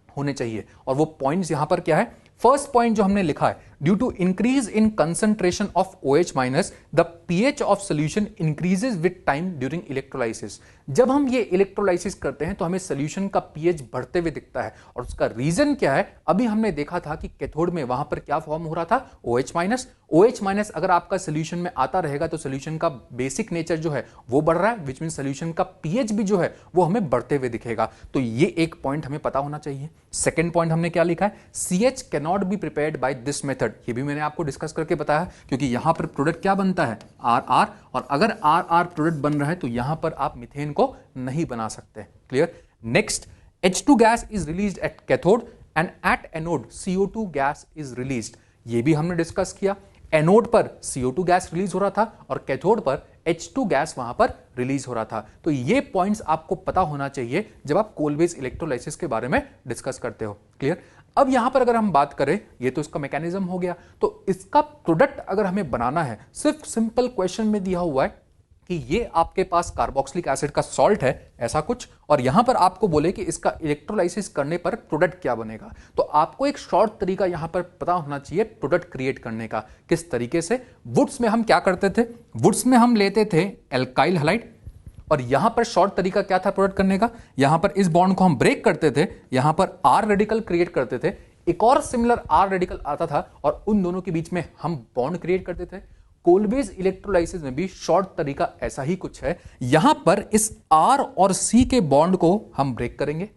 होने चाहिए, और वो पॉइंट्स यहां पर क्या है। फर्स्ट पॉइंट जो हमने लिखा है, due to increase in concentration of OH minus the pH of solution increases with time during electrolysis. जब हम ये इलेक्ट्रोलाइसिस करते हैं तो हमें सोल्यूशन का pH बढ़ते हुए दिखता है, और उसका रीजन क्या है, अभी हमने देखा था कि कैथोड में वहां पर क्या फॉर्म हो रहा था, OH माइनस। OH माइनस अगर आपका सोल्यूशन में आता रहेगा तो सोल्यूशन का बेसिक नेचर जो है वो बढ़ रहा है, विच मीन सोल्यूशन का pH भी जो है वो हमें बढ़ते हुए दिखेगा। तो ये एक पॉइंट हमें पता होना चाहिए। सेकेंड पॉइंट हमने क्या लिखा है, CH cannot be prepared by this method. ये भी मैंने आपको डिस्कस करके बताया, क्योंकि यहां पर प्रोडक्ट क्या बनता है, RR, और अगर RR प्रोडक्ट बन रहा है तो यहां पर आप मीथेन को नहीं बना सकते। Clear? Next, H2 gas is released at cathode and at anode CO2 gas is released. ये भी हमने डिस्कस किया। एनोड पर CO2 गैस रिलीज हो रहा था और कैथोड पर H2 गैस वहां पर रिलीज हो रहा था। तो ये पॉइंट्स आपको पता होना चाहिए जब आप कोलवेज इलेक्ट्रोलाइसिस के बारे में डिस्कस करते हो। क्लियर? अब यहां पर अगर हम बात करें, ये तो इसका मैकेनिज्म हो गया, तो इसका प्रोडक्ट अगर हमें बनाना है, सिर्फ सिंपल क्वेश्चन में दिया हुआ है कि ये आपके पास कार्बोक्सिलिक एसिड का सॉल्ट है ऐसा कुछ, और यहां पर आपको बोले कि इसका इलेक्ट्रोलाइसिस करने पर प्रोडक्ट क्या बनेगा, तो आपको एक शॉर्ट तरीका यहां पर पता होना चाहिए प्रोडक्ट क्रिएट करने का। किस तरीके से? वुड्स में हम क्या करते थे? वुड्स में हम लेते थे एल्काइल हैलाइड, और यहां पर शॉर्ट तरीका क्या था प्रोडक्ट करने का? यहां पर इस बॉन्ड को हम ब्रेक करते थे, यहां पर आर रेडिकल क्रिएट करते थे, एक और सिमिलर आर रेडिकल आता था और उन दोनों के बीच में हम बॉन्ड क्रिएट करते थे। कोलवेज इलेक्ट्रोलाइसिस में भी शॉर्ट तरीका ऐसा ही कुछ है। यहां पर इस R और C के बॉन्ड को हम ब्रेक करेंगे,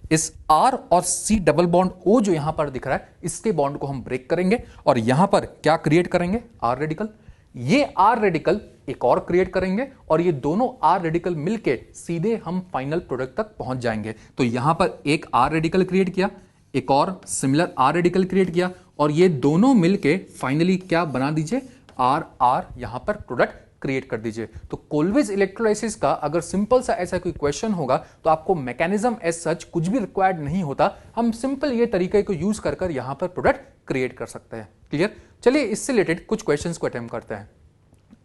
इस R और C डबल बॉन्ड O जो यहां पर दिख रहा है इसके बॉन्ड को हम ब्रेक करेंगे, और यहां पर क्या क्रिएट करेंगे? R radical. ये R रेडिकल एक और क्रिएट करेंगे और ये दोनों R रेडिकल मिलके सीधे हम फाइनल प्रोडक्ट तक पहुंच जाएंगे। तो यहां पर एक R रेडिकल क्रिएट किया, एक और सिमिलर R रेडिकल क्रिएट किया, और ये दोनों मिलके फाइनली क्या बना दीजिए? R यहां पर प्रोडक्ट क्रिएट कर दीजिए। तो कोलवेज इलेक्ट्रोलाइसिस का अगर सिंपल सा ऐसा कोई क्वेश्चन होगा तो आपको मैकेनिज्म एज सच कुछ भी रिक्वायर्ड नहीं होता, हम सिंपल ये तरीके को यूज कर यहां पर प्रोडक्ट क्रिएट कर सकते हैं। क्लियर? चलिए इससे रिलेटेड कुछ क्वेश्चंस को अटेम्प्ट करते हैं।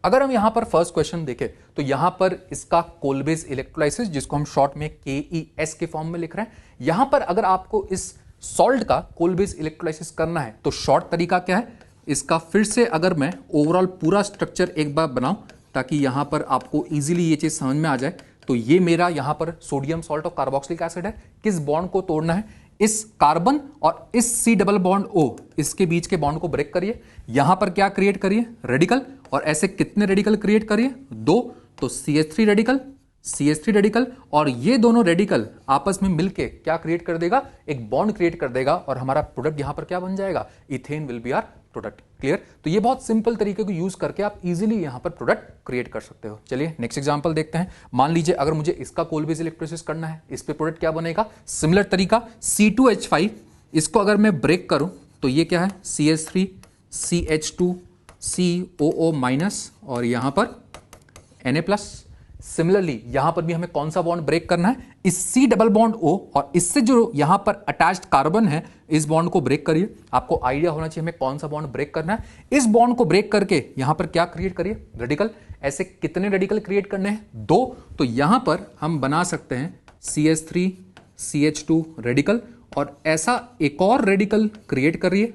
अगर हम यहां पर फर्स्ट क्वेश्चन देखें तो यहां पर इसका कोलवेज इलेक्ट्रोलाइसिस, जिसको हम शॉर्ट में KES के फॉर्म में लिख रहे हैं, यहां पर अगर आपको इस सॉल्ट का कोलवेज इलेक्ट्रोलाइसिस करना है तो शॉर्ट तरीका क्या है इसका? फिर से अगर मैं ओवरऑल पूरा स्ट्रक्चर एक बार बनाऊं ताकि यहां पर आपको इजीली ये चीज समझ में आ जाए, तो ये मेरा यहां पर सोडियम सॉल्ट और कार्बोक्सिलिक एसिड है। किस बॉन्ड को तोड़ना है? इस कार्बन और इस C डबल बॉन्ड O, इसके बीच के बॉन्ड को ब्रेक करिए, यहां पर क्या क्रिएट करिए? रेडिकल। और ऐसे कितने रेडिकल क्रिएट करिए? 2। तो CH3 रेडिकल, CH3 रेडिकल, और ये दोनों रेडिकल आपस में मिलके क्या क्रिएट कर देगा? एक बॉन्ड क्रिएट कर देगा, और हमारा प्रोडक्ट यहां पर क्या बन जाएगा? Ethane will be our product. Clear? तो ये बहुत सिंपल तरीके को यूज करके आप इजीली यहां पर प्रोडक्ट क्रिएट कर सकते हो। चलिए नेक्स्ट एग्जांपल देखते हैं। मान लीजिए अगर मुझे इसका कोलवेज इलेक्ट्रोलाइसिस करना है, इस पे प्रोडक्ट क्या बनेगा? सिमिलर तरीका C2H5, इसको अगर मैं ब्रेक करूं तो ये क्या है? CH3 CH2 COO माइनस, और यहां पर Na प्लस। सिमिलरली यहां पर भी हमें कौन सा बॉन्ड ब्रेक करना है? इस C डबल बॉन्ड O और इससे जो यहां पर अटैच्ड कार्बन है इस बॉन्ड को ब्रेक करिए। आपको आइडिया होना चाहिए हमें कौन सा बॉन्ड ब्रेक करना है। इस बॉन्ड को ब्रेक करके यहां पर क्या क्रिएट करिए? रेडिकल। ऐसे कितने रेडिकल क्रिएट करने हैं? 2। तो यहां पर हम बना सकते हैं CH3 CH2 रेडिकल, और ऐसा एक और रेडिकल क्रिएट करिए,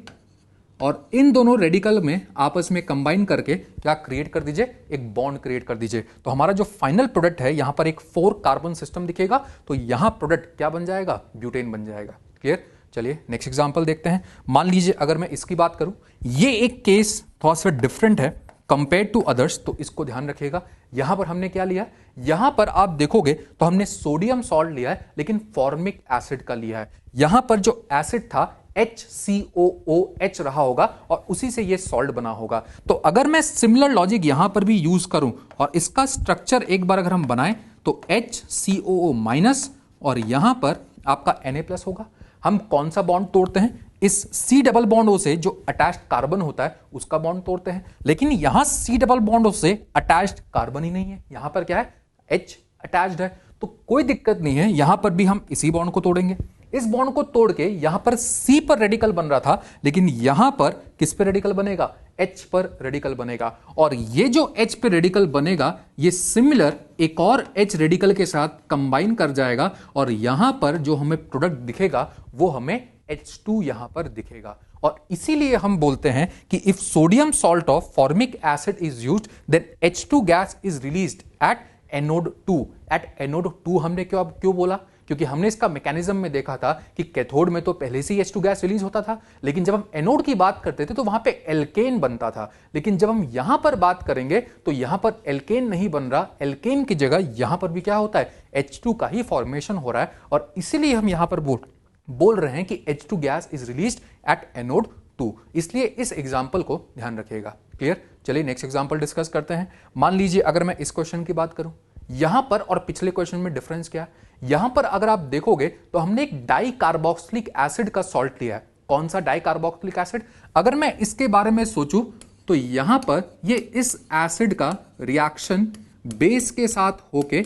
और इन दोनों रेडिकल में आपस में कंबाइन करके क्या क्रिएट कर दीजिए? एक बॉन्ड क्रिएट कर दीजिए। तो हमारा जो फाइनल प्रोडक्ट है यहां पर एक 4 कार्बन सिस्टम दिखेगा, तो यहां प्रोडक्ट क्या बन जाएगा? ब्यूटेन बन जाएगा। क्लियर? चलिए नेक्स्ट एग्जांपल देखते हैं। मान लीजिए अगर मैं इसकी बात करूं, ये एक केस थोड़ा सा डिफरेंट है कंपेयर टू अदर्स, तो इसको ध्यान रखिएगा। यहां पर हमने क्या लिया? यहां पर आप देखोगे तो हमने सोडियम सॉल्ट लिया है, लेकिन फॉर्मिक एसिड का लिया है। यहां पर जो एसिड था HCOOH रहा होगा, और उसी से ये सॉल्ट बना होगा। तो अगर मैं सिमिलर लॉजिक यहां पर भी यूज करूं और इसका स्ट्रक्चर एक बार अगर हम बनाएं तो HCOO माइनस, और यहां पर आपका Na प्लस होगा। हम कौन सा बॉन्ड तोड़ते हैं? इस C डबल बॉन्ड O से जो अटैच्ड कार्बन होता है उसका बॉन्ड तोड़ते हैं, लेकिन यहां C डबल बॉन्ड O से अटैच्ड कार्बन ही नहीं है, यहां पर क्या है? H अटैच्ड है। तो कोई दिक्कत नहीं है, यहां पर भी हम इसी बॉन्ड को तोड़ेंगे। इस बॉन्ड को तोड़ के यहां पर C पर रेडिकल बन रहा था, लेकिन यहां पर किस पे रेडिकल बनेगा? H पर रेडिकल बनेगा, और ये जो H पे रेडिकल बनेगा ये सिमिलर एक और H रेडिकल के साथ कंबाइन कर जाएगा, और यहां पर जो हमें प्रोडक्ट दिखेगा वो हमें H2 यहां पर दिखेगा। और इसीलिए हम बोलते हैं कि if sodium salt of formic acid is used then H2 gas is released at anode 2। At anode 2 हमने क्यों बोला? क्योंकि हमने इसका मैकेनिज्म में देखा था कि कैथोड में तो पहले से ही H2 गैस रिलीज होता था, लेकिन जब हम एनोड की बात करते थे तो वहां पे एल्केन बनता था। लेकिन जब हम यहां पर बात करेंगे तो यहां पर एल्केन नहीं बन रहा, एल्केन की जगह यहां पर भी क्या होता है? H2 का ही फॉर्मेशन हो रहा है, और इसीलिए हम यहां पर बोल रहे हैं कि H2 gas is released at anode 2। इसलिए इस एग्जाम्पल को ध्यान रखिएगा। क्लियर? चलिए नेक्स्ट एग्जाम्पल डिस्कस करते हैं। मान लीजिए अगर मैं इस क्वेश्चन की बात करूं, यहां पर और पिछले क्वेश्चन में डिफरेंस क्या है? यहां पर अगर आप देखोगे तो हमने एक डाई कार्बोक्सिलिक एसिड का सॉल्ट लिया है। कौन सा डाई कार्बोक्सिलिक एसिड? अगर मैं इसके बारे में सोचूं तो यहां पर ये इस एसिड का रिएक्शन बेस के साथ होके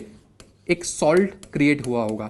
एक सॉल्ट क्रिएट हुआ होगा,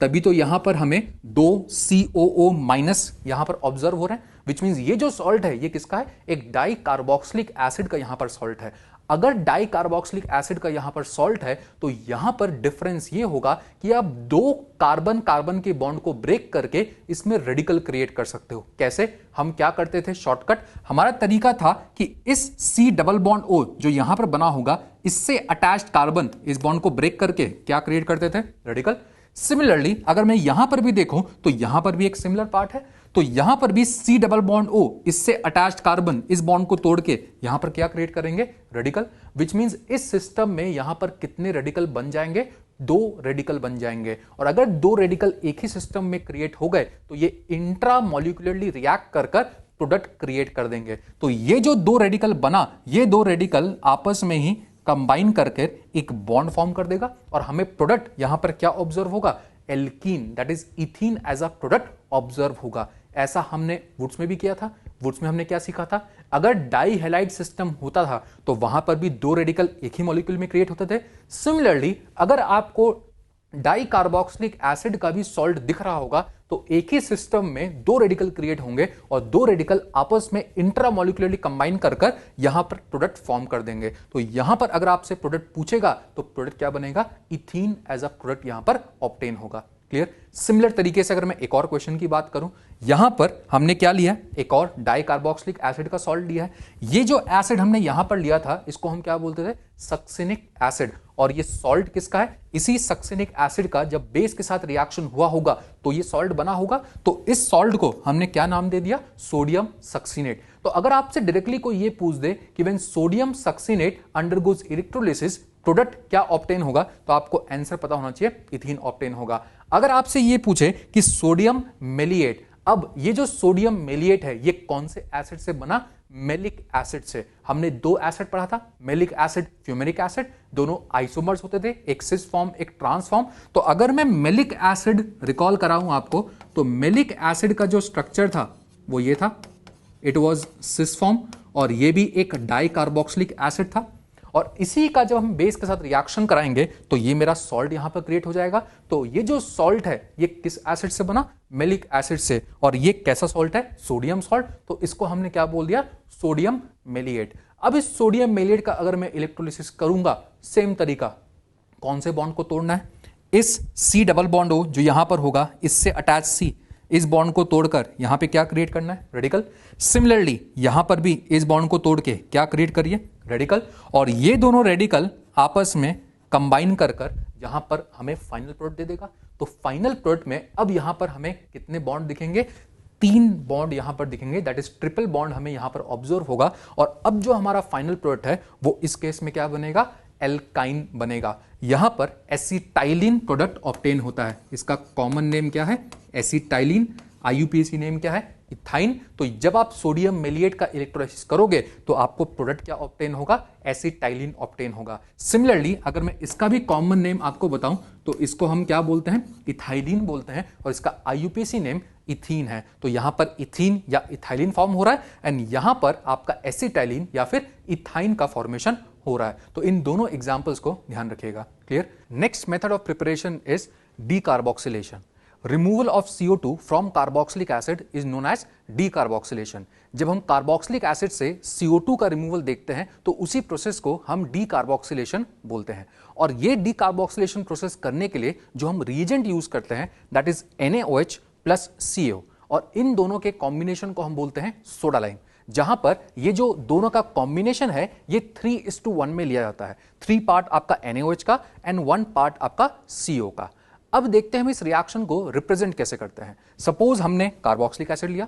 तभी तो यहां पर हमें 2 COO माइनस यहां पर ऑब्जर्व हो रहे हैं, विच मींस ये जो सॉल्ट है ये किसका है, एक डाई कार्बोक्सिलिक एसिड का यहां पर सॉल्ट है। अगर डाई कार्बोक्सिलिक एसिड का यहां पर सॉल्ट है तो यहां पर डिफरेंस ये होगा कि आप 2 कार्बन कार्बन के बॉन्ड को ब्रेक करके इसमें रेडिकल क्रिएट कर सकते हो। कैसे? हम क्या करते थे, शॉर्टकट हमारा तरीका था कि इस C डबल बॉन्ड O जो यहां पर बना होगा, इससे अटैच्ड कार्बन इस बॉन्ड को ब्रेक करके क्या क्रिएट करते थे, रेडिकल। सिमिलरली अगर मैं यहां पर भी देखूं तो यहां पर भी एक सिमिलर पार्ट है, तो यहां पर भी C डबल बॉन्ड O इससे अटैच्ड कार्बन इस बॉन्ड को तोड़ के यहां पर क्या क्रिएट करेंगे, रेडिकल। विच मींस इस सिस्टम में यहां पर कितने रेडिकल बन जाएंगे, 2 रेडिकल बन जाएंगे। और अगर 2 रेडिकल एक ही सिस्टम में क्रिएट हो गए तो ये इंट्रामोलिकुलरली रिएक्ट कर प्रोडक्ट क्रिएट कर देंगे। तो ये जो 2 रेडिकल बना, ये 2 रेडिकल आपस में ही कंबाइन करके एक बॉन्ड फॉर्म कर देगा और हमें प्रोडक्ट यहां पर क्या ऑब्जर्व होगा, alkene, that is ethene as a product observe होगा। ऐसा हमने वुड्स में भी किया था। वुड्स में हमने क्या सीखा था, अगर डाई हैलाइड सिस्टम होता था तो वहां पर भी 2 रेडिकल एक ही मॉलिक्यूल में क्रिएट होते थे। सिमिलरली अगर आपको डाई कार्बोक्सिलिक एसिड का भी सॉल्ट दिख रहा होगा तो एक ही सिस्टम में 2 रेडिकल क्रिएट होंगे और 2 रेडिकल आपस में इंट्रामोलिकुलरली कंबाइन कर यहां पर प्रोडक्ट फॉर्म कर देंगे। तो यहां पर अगर आपसे प्रोडक्ट पूछेगा तो प्रोडक्ट क्या बनेगा, इथीन एज अ प्रोडक्ट यहां पर ऑब्टेन होगा। क्लियर? सिमिलर तरीके से अगर मैं एक और क्वेश्चन की बात करूं, यहां पर हमने क्या लिया, एक और डाई कार्बोक्सिलिक एसिड का सॉल्ट लिया है। ये जो एसिड हमने यहां पर लिया था इसको हम क्या बोलते थे, सक्सिनिक एसिड। और ये सॉल्ट किसका है, इसी सक्सिनिक एसिड का जब बेस के साथ रिएक्शन हुआ होगा तो ये सॉल्ट बना होगा। तो इस सॉल्ट को हमने क्या नाम दे दिया, सोडियम सक्सिनेट। तो अगर आपसे डायरेक्टली कोई ये पूछ दे कि when sodium succinate undergoes electrolysis product क्या ऑब्टेन होगा, तो आपको आंसर पता होना चाहिए, इथीन ऑब्टेन होगा। अगर आपसे ये पूछे कि सोडियम मेलिएट, अब ये जो सोडियम मेलिएट है ये कौन से एसिड से बना, मेलिक एसिड से। हमने 2 एसिड पढ़ा था, मेलिक एसिड, फ्यूमेरिक एसिड, दोनों आइसोमर्स होते थे, एक सिस फॉर्म एक ट्रांस फॉर्म। तो अगर मैं मेलिक एसिड रिकॉल कराऊं आपको, तो मेलिक एसिड का जो स्ट्रक्चर था वो ये था, इट वाज सिस फॉर्म, और ये भी एक डाई कार्बोक्सिलिक एसिड था। और इसी का जब हम बेस के साथ रिएक्शन कराएंगे तो ये मेरा सॉल्ट यहां पर क्रिएट हो जाएगा। तो ये जो सॉल्ट है ये किस एसिड से बना, मेलिक एसिड से। और ये कैसा सॉल्ट है, सोडियम सॉल्ट। तो इसको हमने क्या बोल दिया, सोडियम मेलिएट। अब इस सोडियम मेलिएट का अगर मैं इलेक्ट्रोलिसिस करूंगा, सेम तरीका, कौन से बॉन्ड को तोड़ना है, इस C डबल बॉन्ड O जो यहां पर होगा इससे अटैच C, इस बॉन्ड को तोड़कर यहां पे क्या क्रिएट करना है, रेडिकल। सिमिलरली यहां पर भी इस बॉन्ड को तोड़ के क्या क्रिएट करिए, रेडिकल। और ये दोनों रेडिकल आपस में कंबाइन कर यहां पर हमें फाइनल प्रोडक्ट दे देगा। तो फाइनल प्रोडक्ट में अब यहां पर हमें कितने बॉन्ड दिखेंगे, 3 बॉन्ड यहां पर दिखेंगे, दैट इज ट्रिपल बॉन्ड हमें यहां पर ऑब्जर्व होगा। और अब जो हमारा फाइनल प्रोडक्ट है वो इस केस में क्या बनेगा, एल्काइन बनेगा। यहां पर एसिटाइलिन प्रोडक्ट ऑब्टेन होता है। इसका कॉमन नेम क्या है, एसिटाइलिन। IUPAC नेम क्या है, इथाइन। तो जब आप सोडियम मेलिएट का इलेक्ट्रोलाइसिस करोगे तो आपको प्रोडक्ट क्या ऑब्टेन होगा, एसिटाइलिन ऑब्टेन होगा। सिमिलरली अगर मैं इसका भी कॉमन नेम आपको बताऊं तो इसको हम क्या बोलते हैं, इथाइलिन बोलते हैं, और इसका IUPAC नेम इथीन है। तो यहां पर इथीन या इथाइलिन फॉर्म हो रहा है एंड यहां पर आपका एसिटाइलिन या फिर इथाइन का फॉर्मेशन हो रहा है। तो इन दोनों एग्जांपल्स को ध्यान रखिएगा। Clear? Next method of preparation is decarboxylation. Removal of CO2 from carboxylic acid is known as decarboxylation. जब हम कार्बोक्सिलिक एसिड से CO2 का रिमूवल देखते हैं तो उसी प्रोसेस को हम डीकार्बोक्सिलेशन बोलते हैं। और ये डीकार्बोक्सिलेशन प्रोसेस करने के लिए जो हम रिएजेंट यूज करते हैं that is NaOH plus CO, और इन दोनों के कॉम्बिनेशन को हम बोलते हैं सोडा लाइम। जहां पर ये जो दोनों का कॉम्बिनेशन है ये 3:1 में लिया जाता है। 3 पार्ट आपका NaOH का एंड 1 पार्ट आपका CO का। अब देखते हैं हम इस रिएक्शन को रिप्रेजेंट कैसे करते हैं। सपोज हमने कार्बोक्सिलिक एसिड लिया,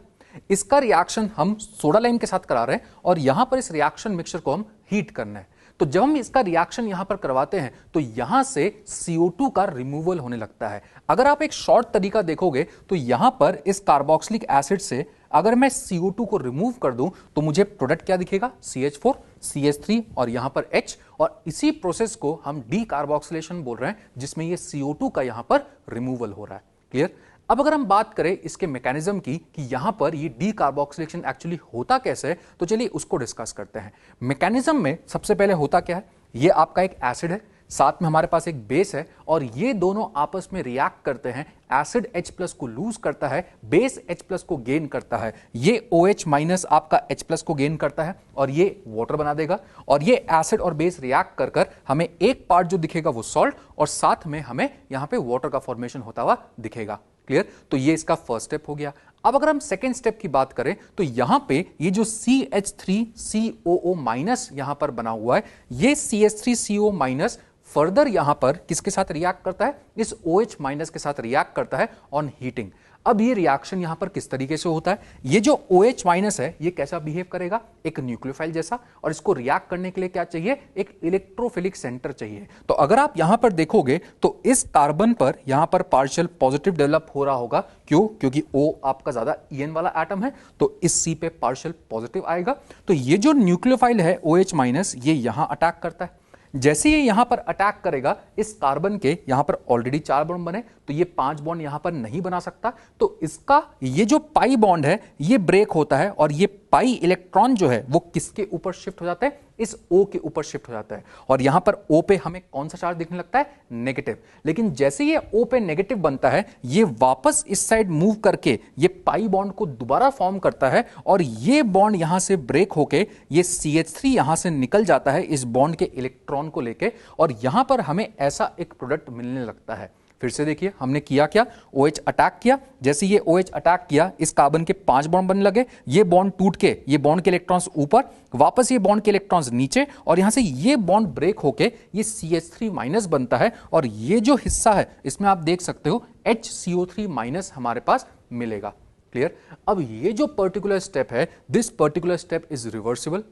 इसका रिएक्शन हम सोडा लाइम के साथ करा रहे हैं और यहां पर इस रिएक्शन मिक्सचर को हम हीट करना है। तो जब हम इसका रिएक्शन यहां पर करवाते हैं तो यहां से CO2 का रिमूवल होने लगता है। अगर आप एक शॉर्ट तरीका देखोगे तो यहां पर इस कार्बोक्सिलिक एसिड से अगर मैं CO2 को रिमूव कर दूं तो मुझे प्रोडक्ट क्या दिखेगा, CH4, CH3 और यहां पर H। और इसी प्रोसेस को हम डीकार्बोक्सिलेशन बोल रहे हैं जिसमें ये CO2 का यहां पर रिमूवल हो रहा है। क्लियर? अब अगर हम बात करें इसके मैकेनिज्म की कि यहां पर ये डी कार्बोक्सिलेशन एक्चुअली होता कैसे है, तो चलिए उसको डिस्कस करते हैं। मैकेनिज्म में सबसे पहले होता क्या है, ये आपका एक एसिड है, साथ में हमारे पास एक बेस है और ये दोनों आपस में रिएक्ट करते हैं। एसिड H+ को लूज करता है, बेस H+ को गेन करता है, ये OH- आपका H+ को गेन करता है और ये वाटर बना देगा। और ये एसिड और बेस रिएक्ट कर कर हमें एक पार्ट जो दिखेगा वो सॉल्ट और साथ में हमें यहां पे वाटर का फॉर्मेशन होता हुआ दिखेगा। क्लियर? तो ये इसका फर्स्ट स्टेप हो गया। अब अगर हम सेकेंड स्टेप की बात करें तो यहां पे ये जो CH3COO- यहां पर बना हुआ है, ये CH3CO- फर्दर यहां पर किसके साथ रिएक्ट करता है, इस OH- के साथ रिएक्ट करता है ऑन हीटिंग। अब ये रिएक्शन यहां पर किस तरीके से होता है, ये जो OH- है ये कैसा बिहेव करेगा, एक न्यूक्लियोफाइल जैसा, और इसको रिएक्ट करने के लिए क्या चाहिए, एक इलेक्ट्रोफिलिक सेंटर चाहिए। तो अगर आप यहां पर देखोगे तो इस कार्बन पर यहां पर पार्शियल पॉजिटिव डेवलप हो रहा होगा। क्यों? क्योंकि O आपका ज्यादा EN वाला एटम है, तो इस C पे पार्शियल पॉजिटिव आएगा। तो ये जो न्यूक्लियोफाइल है OH- ये यहां अटैक करता है। जैसे ये यहां पर अटैक करेगा, इस कार्बन के यहां पर ऑलरेडी 4 बॉन्ड बने, तो ये 5 बॉन्ड यहां पर नहीं बना सकता। तो इसका ये जो पाई बॉन्ड है ये ब्रेक होता है और ये पाई इलेक्ट्रॉन जो है वो किसके ऊपर शिफ्ट हो जाता है, इस O के ऊपर शिफ्ट हो जाता है। और यहां पर O पे हमें कौन सा चार्ज दिखने लगता है, नेगेटिव। लेकिन जैसे ये O पे नेगेटिव बनता है, ये वापस इस साइड मूव करके ये पाई बॉन्ड को दोबारा फॉर्म करता है और ये बॉन्ड यहां से ब्रेक होके ये CH3 यहां से निकल जाता है इस बॉन्ड के इलेक्ट्रॉन को लेके, और यहां पर हमें ऐसा एक प्रोडक्ट मिलने लगता है। फिर से देखिए हमने किया क्या, OH अटैक किया, जैसे ये OH अटैक किया, इस कार्बन के 5 बॉन्ड बनने लगे, ये बॉन्ड टूट के ये बॉन्ड के इलेक्ट्रॉन्स ऊपर, वापस ये बॉन्ड के इलेक्ट्रॉन्स नीचे, और यहां से ये बॉन्ड ब्रेक होके ये CH3- बनता है। और ये जो हिस्सा है इसमें आप देख सकते हो HCO3- हमारे पास मिलेगा। क्लियर? अब ये जो पर्टिकुलर स्टेप है, this particular step is reversible.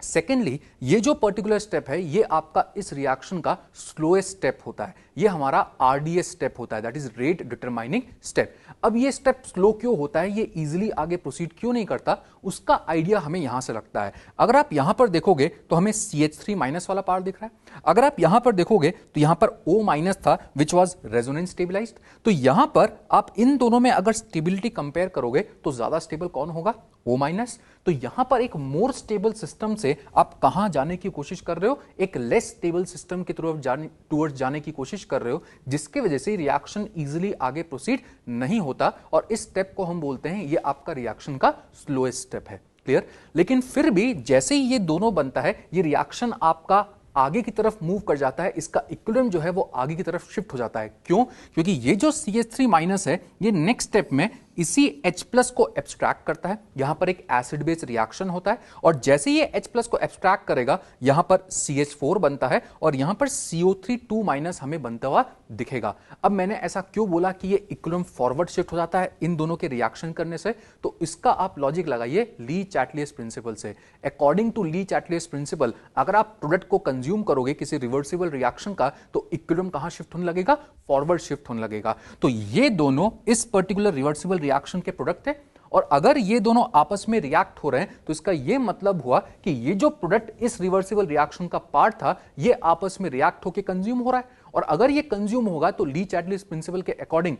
Secondly, ये जो पर्टिकुलर स्टेप है ये आपका इस रिएक्शन का स्लोएस्ट स्टेप होता है, ये हमारा RDS स्टेप होता है, that is rate determining step. अब ये स्टेप स्लो क्यों होता है, ये इजीली आगे प्रोसीड क्यों नहीं करता, उसका आइडिया हमें यहां से लगता है। अगर आप यहां पर देखोगे तो हमें CH3- वाला पार्ट दिख रहा है। अगर आप यहां पर देखोगे तो यहां पर O- था विच वॉज रेजोनेंस स्टेबिलाइज्ड। तो यहां पर आप इन दोनों में अगर स्टेबिलिटी कंपेयर करोगे तो ज्यादा स्टेबल कौन होगा, O-। तो यहां पर एक मोर स्टेबल सिस्टम से आप कहां जाने की कोशिश कर रहे हो, एक लेस स्टेबल सिस्टम की तरफ टुवर्ड्स जाने की कोशिश कर रहे हो, जिसके वजह से रिएक्शन इजीली आगे प्रोसीड नहीं होता, और इस स्टेप को हम बोलते हैं ये आपका रिएक्शन का स्लोएस्ट स्टेप है। क्लियर? लेकिन फिर भी जैसे ही ये दोनों बनता है, ये रिएक्शन आपका आगे की तरफ मूव कर जाता है, इसका इक्विलिब्रियम जो है वो आगे की तरफ शिफ्ट हो जाता है। क्यों? क्योंकि ये जो CH3- है ये नेक्स्ट स्टेप में इसी H+ को एब्स्ट्रैक्ट करता है, यहां पर एक एसिड बेस रिएक्शन होता है, और जैसे ये H+ को एब्स्ट्रैक्ट करेगा यहां पर CH4 बनता है और यहां पर CO3- हमें बनता हुआ दिखेगा। अब मैंने ऐसा क्यों बोला कि ये इक्विलिब्रियम फॉरवर्ड शिफ्ट हो जाता है इन दोनों के रिएक्शन करने से, तो इसका आप लॉजिक लगाइए ली चैटलियस प्रिंसिपल से। अकॉर्डिंग टू ली चैटलियस प्रिंसिपल, अगर आप प्रोडक्ट को कंज्यूम करोगे किसी रिवर्सिबल रिएक्शन का, तो इक्विलिब्रियम कहां शिफ्ट होने लगेगा, फॉरवर्ड शिफ्ट होने लगेगा। तो ये दोनों इस पर्टिकुलर रिवर्सिबल रिएक्शन के प्रोडक्ट है, और अगर ये दोनों आपस में रिएक्ट हो रहे हैं तो इसका ये मतलब हुआ कि ये जो प्रोडक्ट इस रिवर्सिबल रिएक्शन का पार्ट था ये आपस में रिएक्ट होकर कंज्यूम हो रहा है, और अगर ये कंज्यूम होगा तो ली चैटलिस प्रिंसिपल के अकॉर्डिंग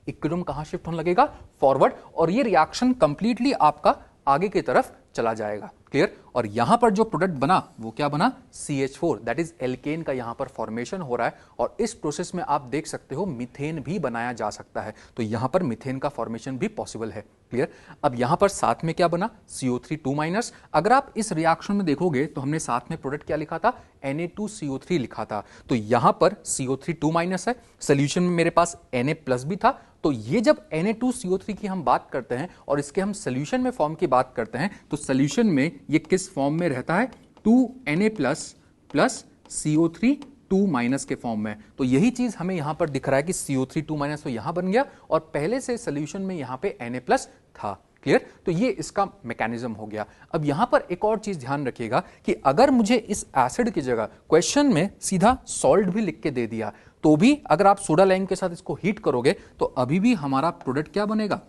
इक्विलिब्रियम कहां शिफ्ट होने लगेगा, फॉरवर्ड, और ये रिएक्शन कंप्लीटली आपका आगे की तरफ चला जाएगा। क्लियर? और यहां पर जो प्रोडक्ट बना वो क्या बना, CH4, दैट इज एल्केन का यहां पर फॉर्मेशन हो रहा है, और इस प्रोसेस में आप देख सकते हो मीथेन भी बनाया जा सकता है, तो यहां पर मीथेन का फॉर्मेशन भी पॉसिबल है। क्लियर? अब यहां पर साथ में क्या बना, CO3-2-। अगर आप इस रिएक्शन में देखोगे तो हमने साथ में प्रोडक्ट क्या लिखा था, Na2CO3 लिखा था, तो यहां पर CO3-2- है, सोल्यूशन में मेरे पास Na+ भी था। तो ये जब Na2CO3 की हम बात करते हैं और इसके हम सोल्यूशन में फॉर्म की बात करते हैं, तो सोल्यूशन में ये किस फॉर्म में रहता है, 2Na+ CO3-2- के फॉर्म में। तो यही चीज हमें यहां पर दिख रहा है कि CO3-2- तो यहां बन गया, और पहले से सोल्यूशन में यहां पे Na+ था। क्लियर? तो ये इसका मैकेनिज्म हो गया। अब यहां पर एक और चीज ध्यान रखिएगा कि अगर मुझे इस एसिड की जगह क्वेश्चन में सीधा सॉल्ट भी लिख के दे दिया, तो भी अगर आप सोडा लाइम के साथ इसको हीट करोगे तो अभी भी हमारा प्रोडक्ट क्या बनेगा,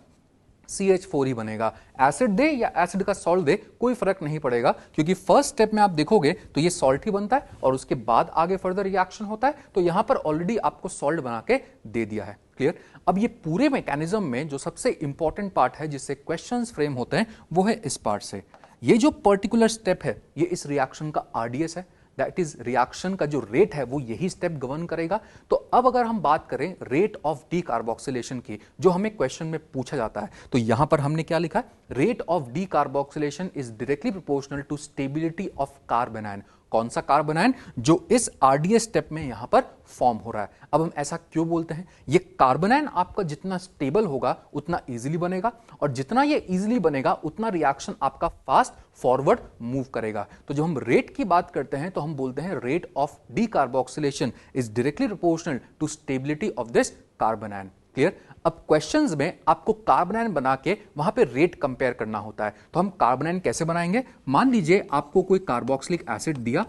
CH4 ही बनेगा। एसिड दे या एसिड का सॉल्ट दे कोई फर्क नहीं पड़ेगा, क्योंकि फर्स्ट स्टेप में आप देखोगे तो ये सॉल्ट ही बनता है और उसके बाद आगे फर्दर रिएक्शन होता है, तो यहां पर ऑलरेडी आपको सॉल्ट बना के दे दिया है। क्लियर? अब ये पूरे मैकेनिज्म में जो सबसे इंपॉर्टेंट पार्ट है जिससे क्वेश्चंस फ्रेम होते हैं वो है इस पार्ट से। ये जो पर्टिकुलर स्टेप है ये इस रिएक्शन का RDS है, दैट इज रिएक्शन का जो रेट है वो यही स्टेप गवर्न करेगा। तो अब अगर हम बात करें रेट ऑफ डीकार्बोक्सिलेशन की, जो हमें क्वेश्चन में पूछा जाता है, तो यहां पर हमने क्या लिखा है? Rate of decarboxylation is directly proportional to stability of carbanion. कौन सा कार्बन आयन? जो इस RDS स्टेप में यहां पर फॉर्म हो रहा है। अब हम ऐसा क्यों बोलते हैं? ये कार्बन आयन आपका जितना स्टेबल होगा उतना इजीली बनेगा, और जितना ये इजीली बनेगा उतना रिएक्शन आपका फास्ट फॉरवर्ड मूव करेगा। तो जब हम रेट की बात करते हैं तो हम बोलते हैं rate of decarboxylation is directly proportional to stability of this carbanion. Clear? अब क्वेश्चंस में आपको कार्बन आयन बना के वहां पे रेट कंपेयर करना होता है। तो हम कार्बन आयन कैसे बनाएंगे? मान लीजिए आपको कोई कार्बोक्सिलिक एसिड दिया,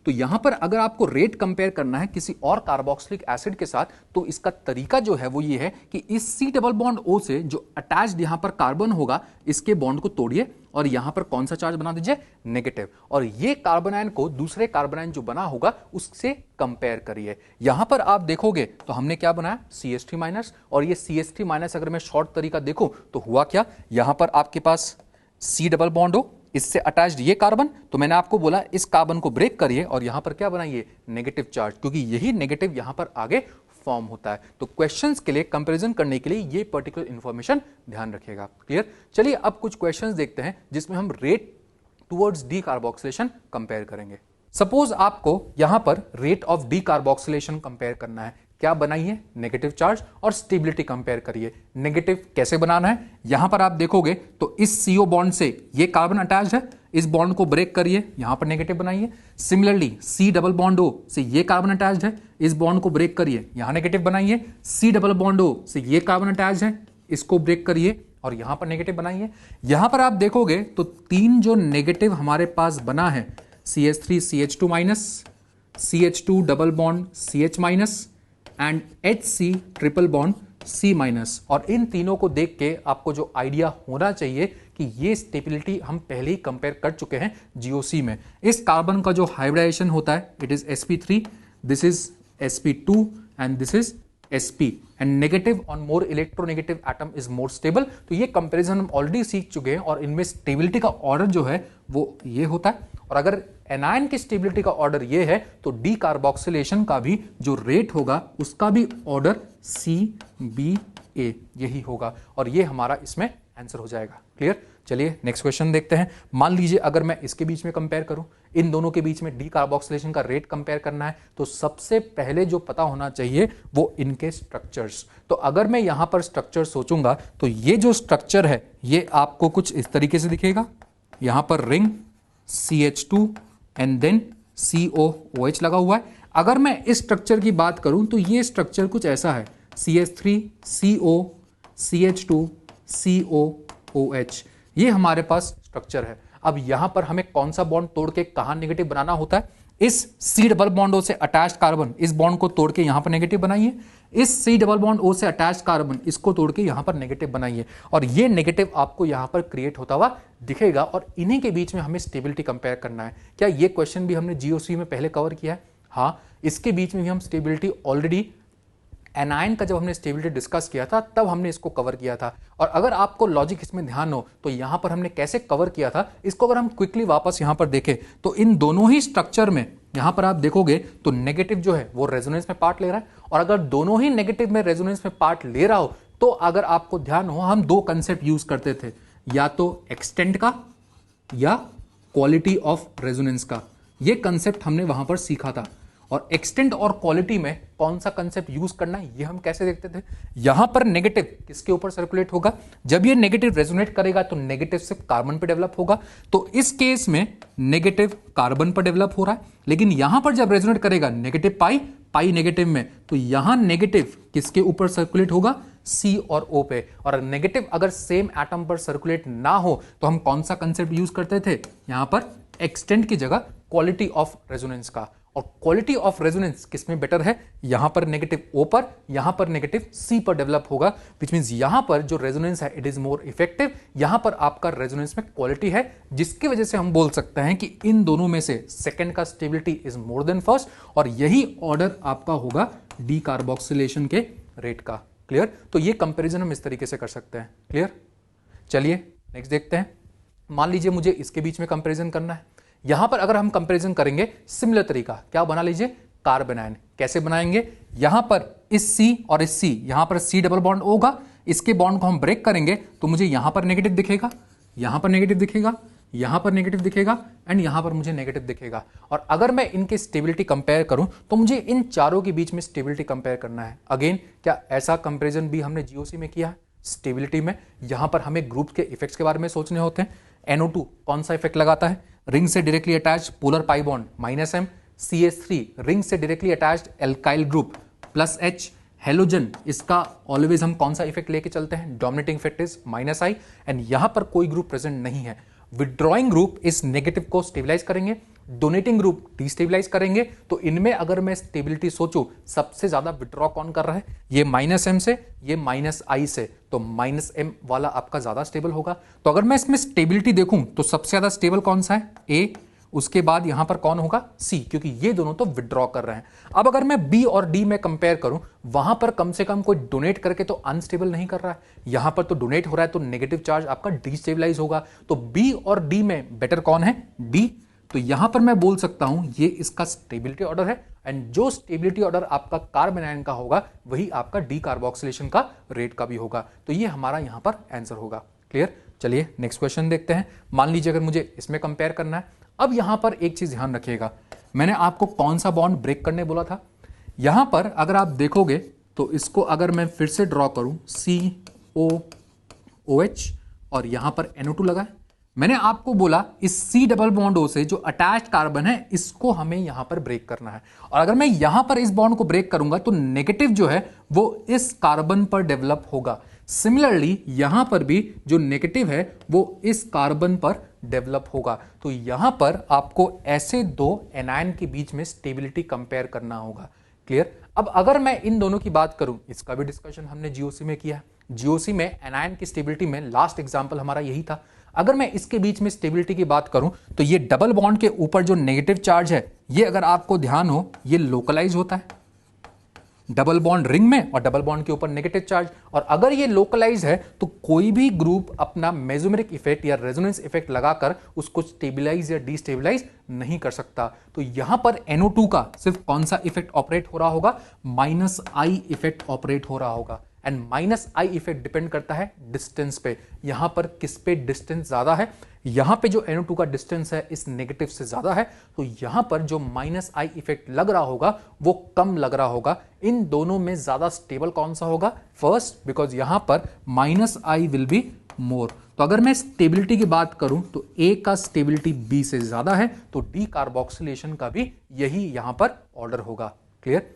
तो यहां पर अगर आपको रेट कंपेयर करना है किसी और कार्बोक्सिलिक एसिड के साथ, तो इसका तरीका जो है वो ये है कि इस C डबल बॉन्ड O से जो अटैच्ड यहां पर कार्बन होगा इसके बॉन्ड को तोड़िए और यहां पर कौन सा चार्ज बना दीजिए? नेगेटिव। और ये कार्बन आयन को दूसरे कार्बन आयन जो बना होगा उससे कंपेयर करिए। यहां पर आप देखोगे तो हमने क्या बनाया? CH3 माइनस, और ये CH3 माइनस अगर मैं शॉर्ट तरीका देखूं तो हुआ क्या? यहां पर आपके पास C डबल बॉन्ड O, इससे अटैच्ड ये कार्बन, तो मैंने आपको बोला इस कार्बन को ब्रेक करिए और यहां पर क्या बनाइए? नेगेटिव चार्ज, क्योंकि यही नेगेटिव यहां पर आगे फॉर्म होता है। तो क्वेश्चंस के लिए कंपैरिजन करने के लिए ये पर्टिकुलर इंफॉर्मेशन ध्यान रखिएगा। क्लियर? चलिए अब कुछ क्वेश्चंस देखते हैं जिसमें हम रेट टुवर्ड्स डीकार्बोक्सिलेशन कंपेयर करेंगे। सपोज आपको यहां पर रेट ऑफ डीकार्बोक्सिलेशन कंपेयर करना है। क्या बनाइए? नेगेटिव चार्ज, और स्टेबिलिटी कंपेयर करिए। नेगेटिव कैसे बनाना है? यहां पर आप देखोगे तो इस CO बॉन्ड से ये कार्बन अटैच्ड है, इस बॉन्ड को ब्रेक करिए, यहां पर नेगेटिव बनाइए। Similarly C double bond O से ये कार्बन अटैच्ड है, इस बॉन्ड को ब्रेक करिए, यहां नेगेटिव बनाइए। C डबल बॉन्ड O से ये कार्बन अटैच्ड है, इसको ब्रेक करिए और यहां पर नेगेटिव बनाइए। यहां पर आप देखोगे तो तीन जो नेगेटिव हमारे पास बना है, CH3 CH2 minus, CH2 double bond CH minus and HC triple bond C minus. और इन तीनों को देख के आपको जो आइडिया होना चाहिए कि ये स्टेबिलिटी हम पहले ही कंपेयर कर चुके हैं GOC में। इस कार्बन का जो हाइब्रिडाइजेशन होता है it is sp3, this is sp2 and this is sp, and negative on more electronegative atom is more stable. तो ये कंपैरिजन हम ऑलरेडी सीख चुके हैं और इनमें स्टेबिलिटी का ऑर्डर जो है वो ये होता है। और अगर एनायन की स्टेबिलिटी का ऑर्डर ये है तो डीकार्बोक्सिलेशन का भी जो रेट होगा उसका भी ऑर्डर CBA यही होगा, और ये हमारा इसमें आंसर हो जाएगा। क्लियर? चलिए नेक्स्ट क्वेश्चन देखते हैं। मान लीजिए अगर मैं इसके बीच में कंपेयर करूं, इन दोनों के बीच में डीकार्बोक्सिलेशन का रेट कंपेयर करना है, तो सबसे पहले जो पता होना चाहिए वो इनके स्ट्रक्चर्स। तो अगर मैं यहां पर स्ट्रक्चर सोचूंगा तो ये जो स्ट्रक्चर है ये आपको कुछ इस तरीके से दिखेगा। यहां पर ring CH2 and then COOH लगा हुआ है। अगर मैं इस स्ट्रक्चर की बात करूं तो ये स्ट्रक्चर कुछ ऐसा है, CH3 CO CH2 COOH, ये हमारे पास स्ट्रक्चर है। अब यहां पर हमें कौन सा बॉन्ड तोड़ के कहां नेगेटिव बनाना होता है? इस C डबल बॉन्ड O से अटैच्ड कार्बन, इस बॉन्ड को तोड़ के यहां पर नेगेटिव बनाइए। इस C डबल बॉन्ड O से अटैच्ड कार्बन, इसको तोड़ के यहां पर नेगेटिव बनाइए, और ये नेगेटिव आपको यहां पर क्रिएट होता हुआ दिखेगा। और इन्हीं के बीच में हमें स्टेबिलिटी कंपेयर करना है। क्या ये क्वेश्चन भी हमने GOC में पहले कवर किया है? हाँ, इसके बीच में भी हम स्टेबिलिटी ऑलरेडी एनायन का जब हमने स्टेबिलिटी डिस्कस किया था तब हमने इसको कवर किया था। और अगर आपको लॉजिक इसमें ध्यान हो तो यहां पर हमने कैसे कवर किया था इसको अगर हम क्विकली वापस यहां पर देखें तो इन दोनों ही स्ट्रक्चर में यहां पर आप देखोगे तो नेगेटिव जो है वो रेजोनेंस में पार्ट ले रहा है, और अगर दोनों ही नेगेटिव में रेजोनेंस में पार्ट ले रहा हो तो अगर आपको ध्यान हो हम दो कंसेप्ट यूज करते थे, या तो एक्सटेंट का या क्वालिटी ऑफ रेजोनेंस का। ये कंसेप्ट हमने वहां पर सीखा था। और एक्सटेंट और क्वालिटी में कौन सा कंसेप्ट यूज करना है ये हम कैसे देखते थे? यहां पर नेगेटिव किसके ऊपर सर्कुलेट होगा? जब ये नेगेटिव रेजोनेट करेगा तो नेगेटिव सिर्फ कार्बन पे डेवलप होगा, तो इस केस में नेगेटिव कार्बन पर डेवलप हो रहा है। लेकिन यहां पर जब रेजोनेट करेगा नेगेटिव पाई, पाई नेगेटिव में, तो यहां नेगेटिव किसके ऊपर सर्कुलेट होगा? C और O पे। और नेगेटिव अगर सेम एटम पर सर्कुलेट ना हो तो हम कौन सा कंसेप्ट यूज करते थे? यहां पर एक्सटेंट की जगह क्वालिटी ऑफ रेजोनेंस का। और क्वालिटी ऑफ रेजोनेंस किसमें बेटर है, यहां पर नेगेटिव O पर, यहां पर नेगेटिव C पर डेवलप होगा, विच मींस यहां पर जो रेजोनेंस है इट इज मोर इफेक्टिव, यहां पर आपका रेजोनेंस में क्वालिटी है, जिसकी वजह से हम बोल सकते हैं कि इन दोनों में से सेकंड का stability is more than first, और यही ऑर्डर आपका होगा डीकार्बोक्सिलेशन के रेट का। क्लियर? तो ये कंपैरिजन हम इस तरीके से कर सकते हैं। क्लियर? चलिए नेक्स्ट देखते हैं। मान लीजिए मुझे इसके बीच में कंपैरिजन करना है। यहां पर अगर हम कंपैरिजन करेंगे सिमिलर तरीका, क्या बना लीजिए, कार्बन आयन। कैसे बनाएंगे, यहां पर इस C और इस C, यहां पर C डबल बॉन्ड होगा, इसके बॉन्ड को हम ब्रेक करेंगे तो मुझे यहां पर नेगेटिव दिखेगा, यहां पर नेगेटिव दिखेगा, यहां पर नेगेटिव दिखेगा एंड यहां पर मुझे नेगेटिव दिखेगा। और अगर मैं इनके स्टेबिलिटी कंपेयर करूं तो मुझे इन चारों के बीच में स्टेबिलिटी कंपेयर करना है। अगेन क्या ऐसा कंपैरिजन भी हमने जीओसी में किया है? स्टेबिलिटी में यहां पर हमें ग्रुप के इफेक्ट्स के बारे में सोचने होते हैं। NO2 कौन सा इफेक्ट लगाता है, रिंग से directly attach polar pi bond -M, CH3 ring से directly attached alkyl group +H, halogen इसका ऑलवेज हम कौन सा इफेक्ट लेके चलते हैं, dominating effect is -I, and यहां पर कोई ग्रुप प्रेजेंट नहीं है। विड्रॉइंग ग्रुप इस नेगेटिव को स्टेबलाइज करेंगे, डोनेटिंग ग्रुप डिस्टेबलाइज करेंगे। तो इनमें अगर मैं स्टेबिलिटी सोचूं, सबसे ज्यादा विड्रॉ कौन कर रहा है, ये -M से, ये -I से, तो -M वाला आपका ज्यादा स्टेबल होगा। तो अगर मैं इसमें स्टेबिलिटी देखूं तो सबसे ज्यादा स्टेबल कौन सा है, A, उसके बाद यहां पर कौन होगा, C, क्योंकि ये दोनों तो विड्रॉ कर रहे हैं। अब अगर मैं B और D में कंपेयर करूं, वहां पर कम से कम कोई डोनेट करके तो अनस्टेबल नहीं कर रहा है, यहां पर तो डोनेट हो रहा है, तो नेगेटिव चार्ज आपका डिस्टेबलाइज होगा। तो B और D में बेटर कौन है, D। तो यहां पर मैं बोल सकता हूं ये इसका स्टेबिलिटी ऑर्डर है, एंड जो स्टेबिलिटी ऑर्डर आपका कार्बन आयन का होगा वही आपका डीकार्बोक्सिलेशन का रेट का भी होगा। तो ये हमारा यहां पर आंसर होगा। क्लियर? चलिए नेक्स्ट क्वेश्चन देखते हैं। मान लीजिए अगर मुझे इसमें कंपेयर करना है, अब यहां पर एक चीज ध्यान रखिएगा, मैंने आपको कौन सा बॉन्ड ब्रेक करने बोला था। यहां पर अगर आप देखोगे तो इसको अगर मैं फिर से ड्रॉ करूं, COOH और यहां पर NO2 लगा है, मैंने आपको बोला इस C डबल बॉन्ड O से जो अटैच्ड कार्बन है इसको हमें यहां पर ब्रेक करना है। और अगर मैं यहां पर इस बॉन्ड को ब्रेक करूंगा तो नेगेटिव जो है वो इस कार्बन पर डेवलप होगा। सिमिलरली यहां पर भी जो नेगेटिव है वो इस कार्बन पर डेवलप होगा। तो यहां पर आपको ऐसे दो एनायन के बीच में स्टेबिलिटी कंपेयर करना होगा। क्लियर? अब अगर मैं इन दोनों की बात करूं, इसका भी डिस्कशन हमने जीओसी में किया है। जीओसी में एनायन की स्टेबिलिटी में लास्ट एग्जांपल हमारा यही था। अगर मैं इसके बीच में स्टेबिलिटी की बात करूं तो ये डबल बॉन्ड के ऊपर जो नेगेटिव चार्ज है, ये अगर आपको ध्यान हो, ये लोकलाइज होता है डबल बॉन्ड रिंग में और डबल बॉन्ड के ऊपर नेगेटिव चार्ज। और अगर ये लोकलाइज है तो कोई भी ग्रुप अपना मेसोमेरिक इफेक्ट या रेजोनेंस इफेक्ट लगाकर उसको स्टेबलाइज या डिस्टेबलाइज नहीं कर सकता। तो यहां पर NO2 का सिर्फ कौन सा इफेक्ट ऑपरेट हो रहा होगा, -I इफेक्ट ऑपरेट हो रहा होगा। एंड -I इफेक्ट डिपेंड करता है डिस्टेंस पे। यहां पर किस पे डिस्टेंस ज्यादा है, यहां पे जो NO2 का डिस्टेंस है इस नेगेटिव से ज्यादा है, तो यहां पर जो -I इफेक्ट लग रहा होगा वो कम लग रहा होगा। इन दोनों में ज्यादा स्टेबल कौन सा होगा, फर्स्ट, बिकॉज यहां पर -I विल बी मोर। तो अगर मैं स्टेबिलिटी की बात करूं तो A का स्टेबिलिटी B से ज्यादा है, तो डीकार्बोक्सिलेशन का भी यही यहां पर ऑर्डर होगा। क्लियर?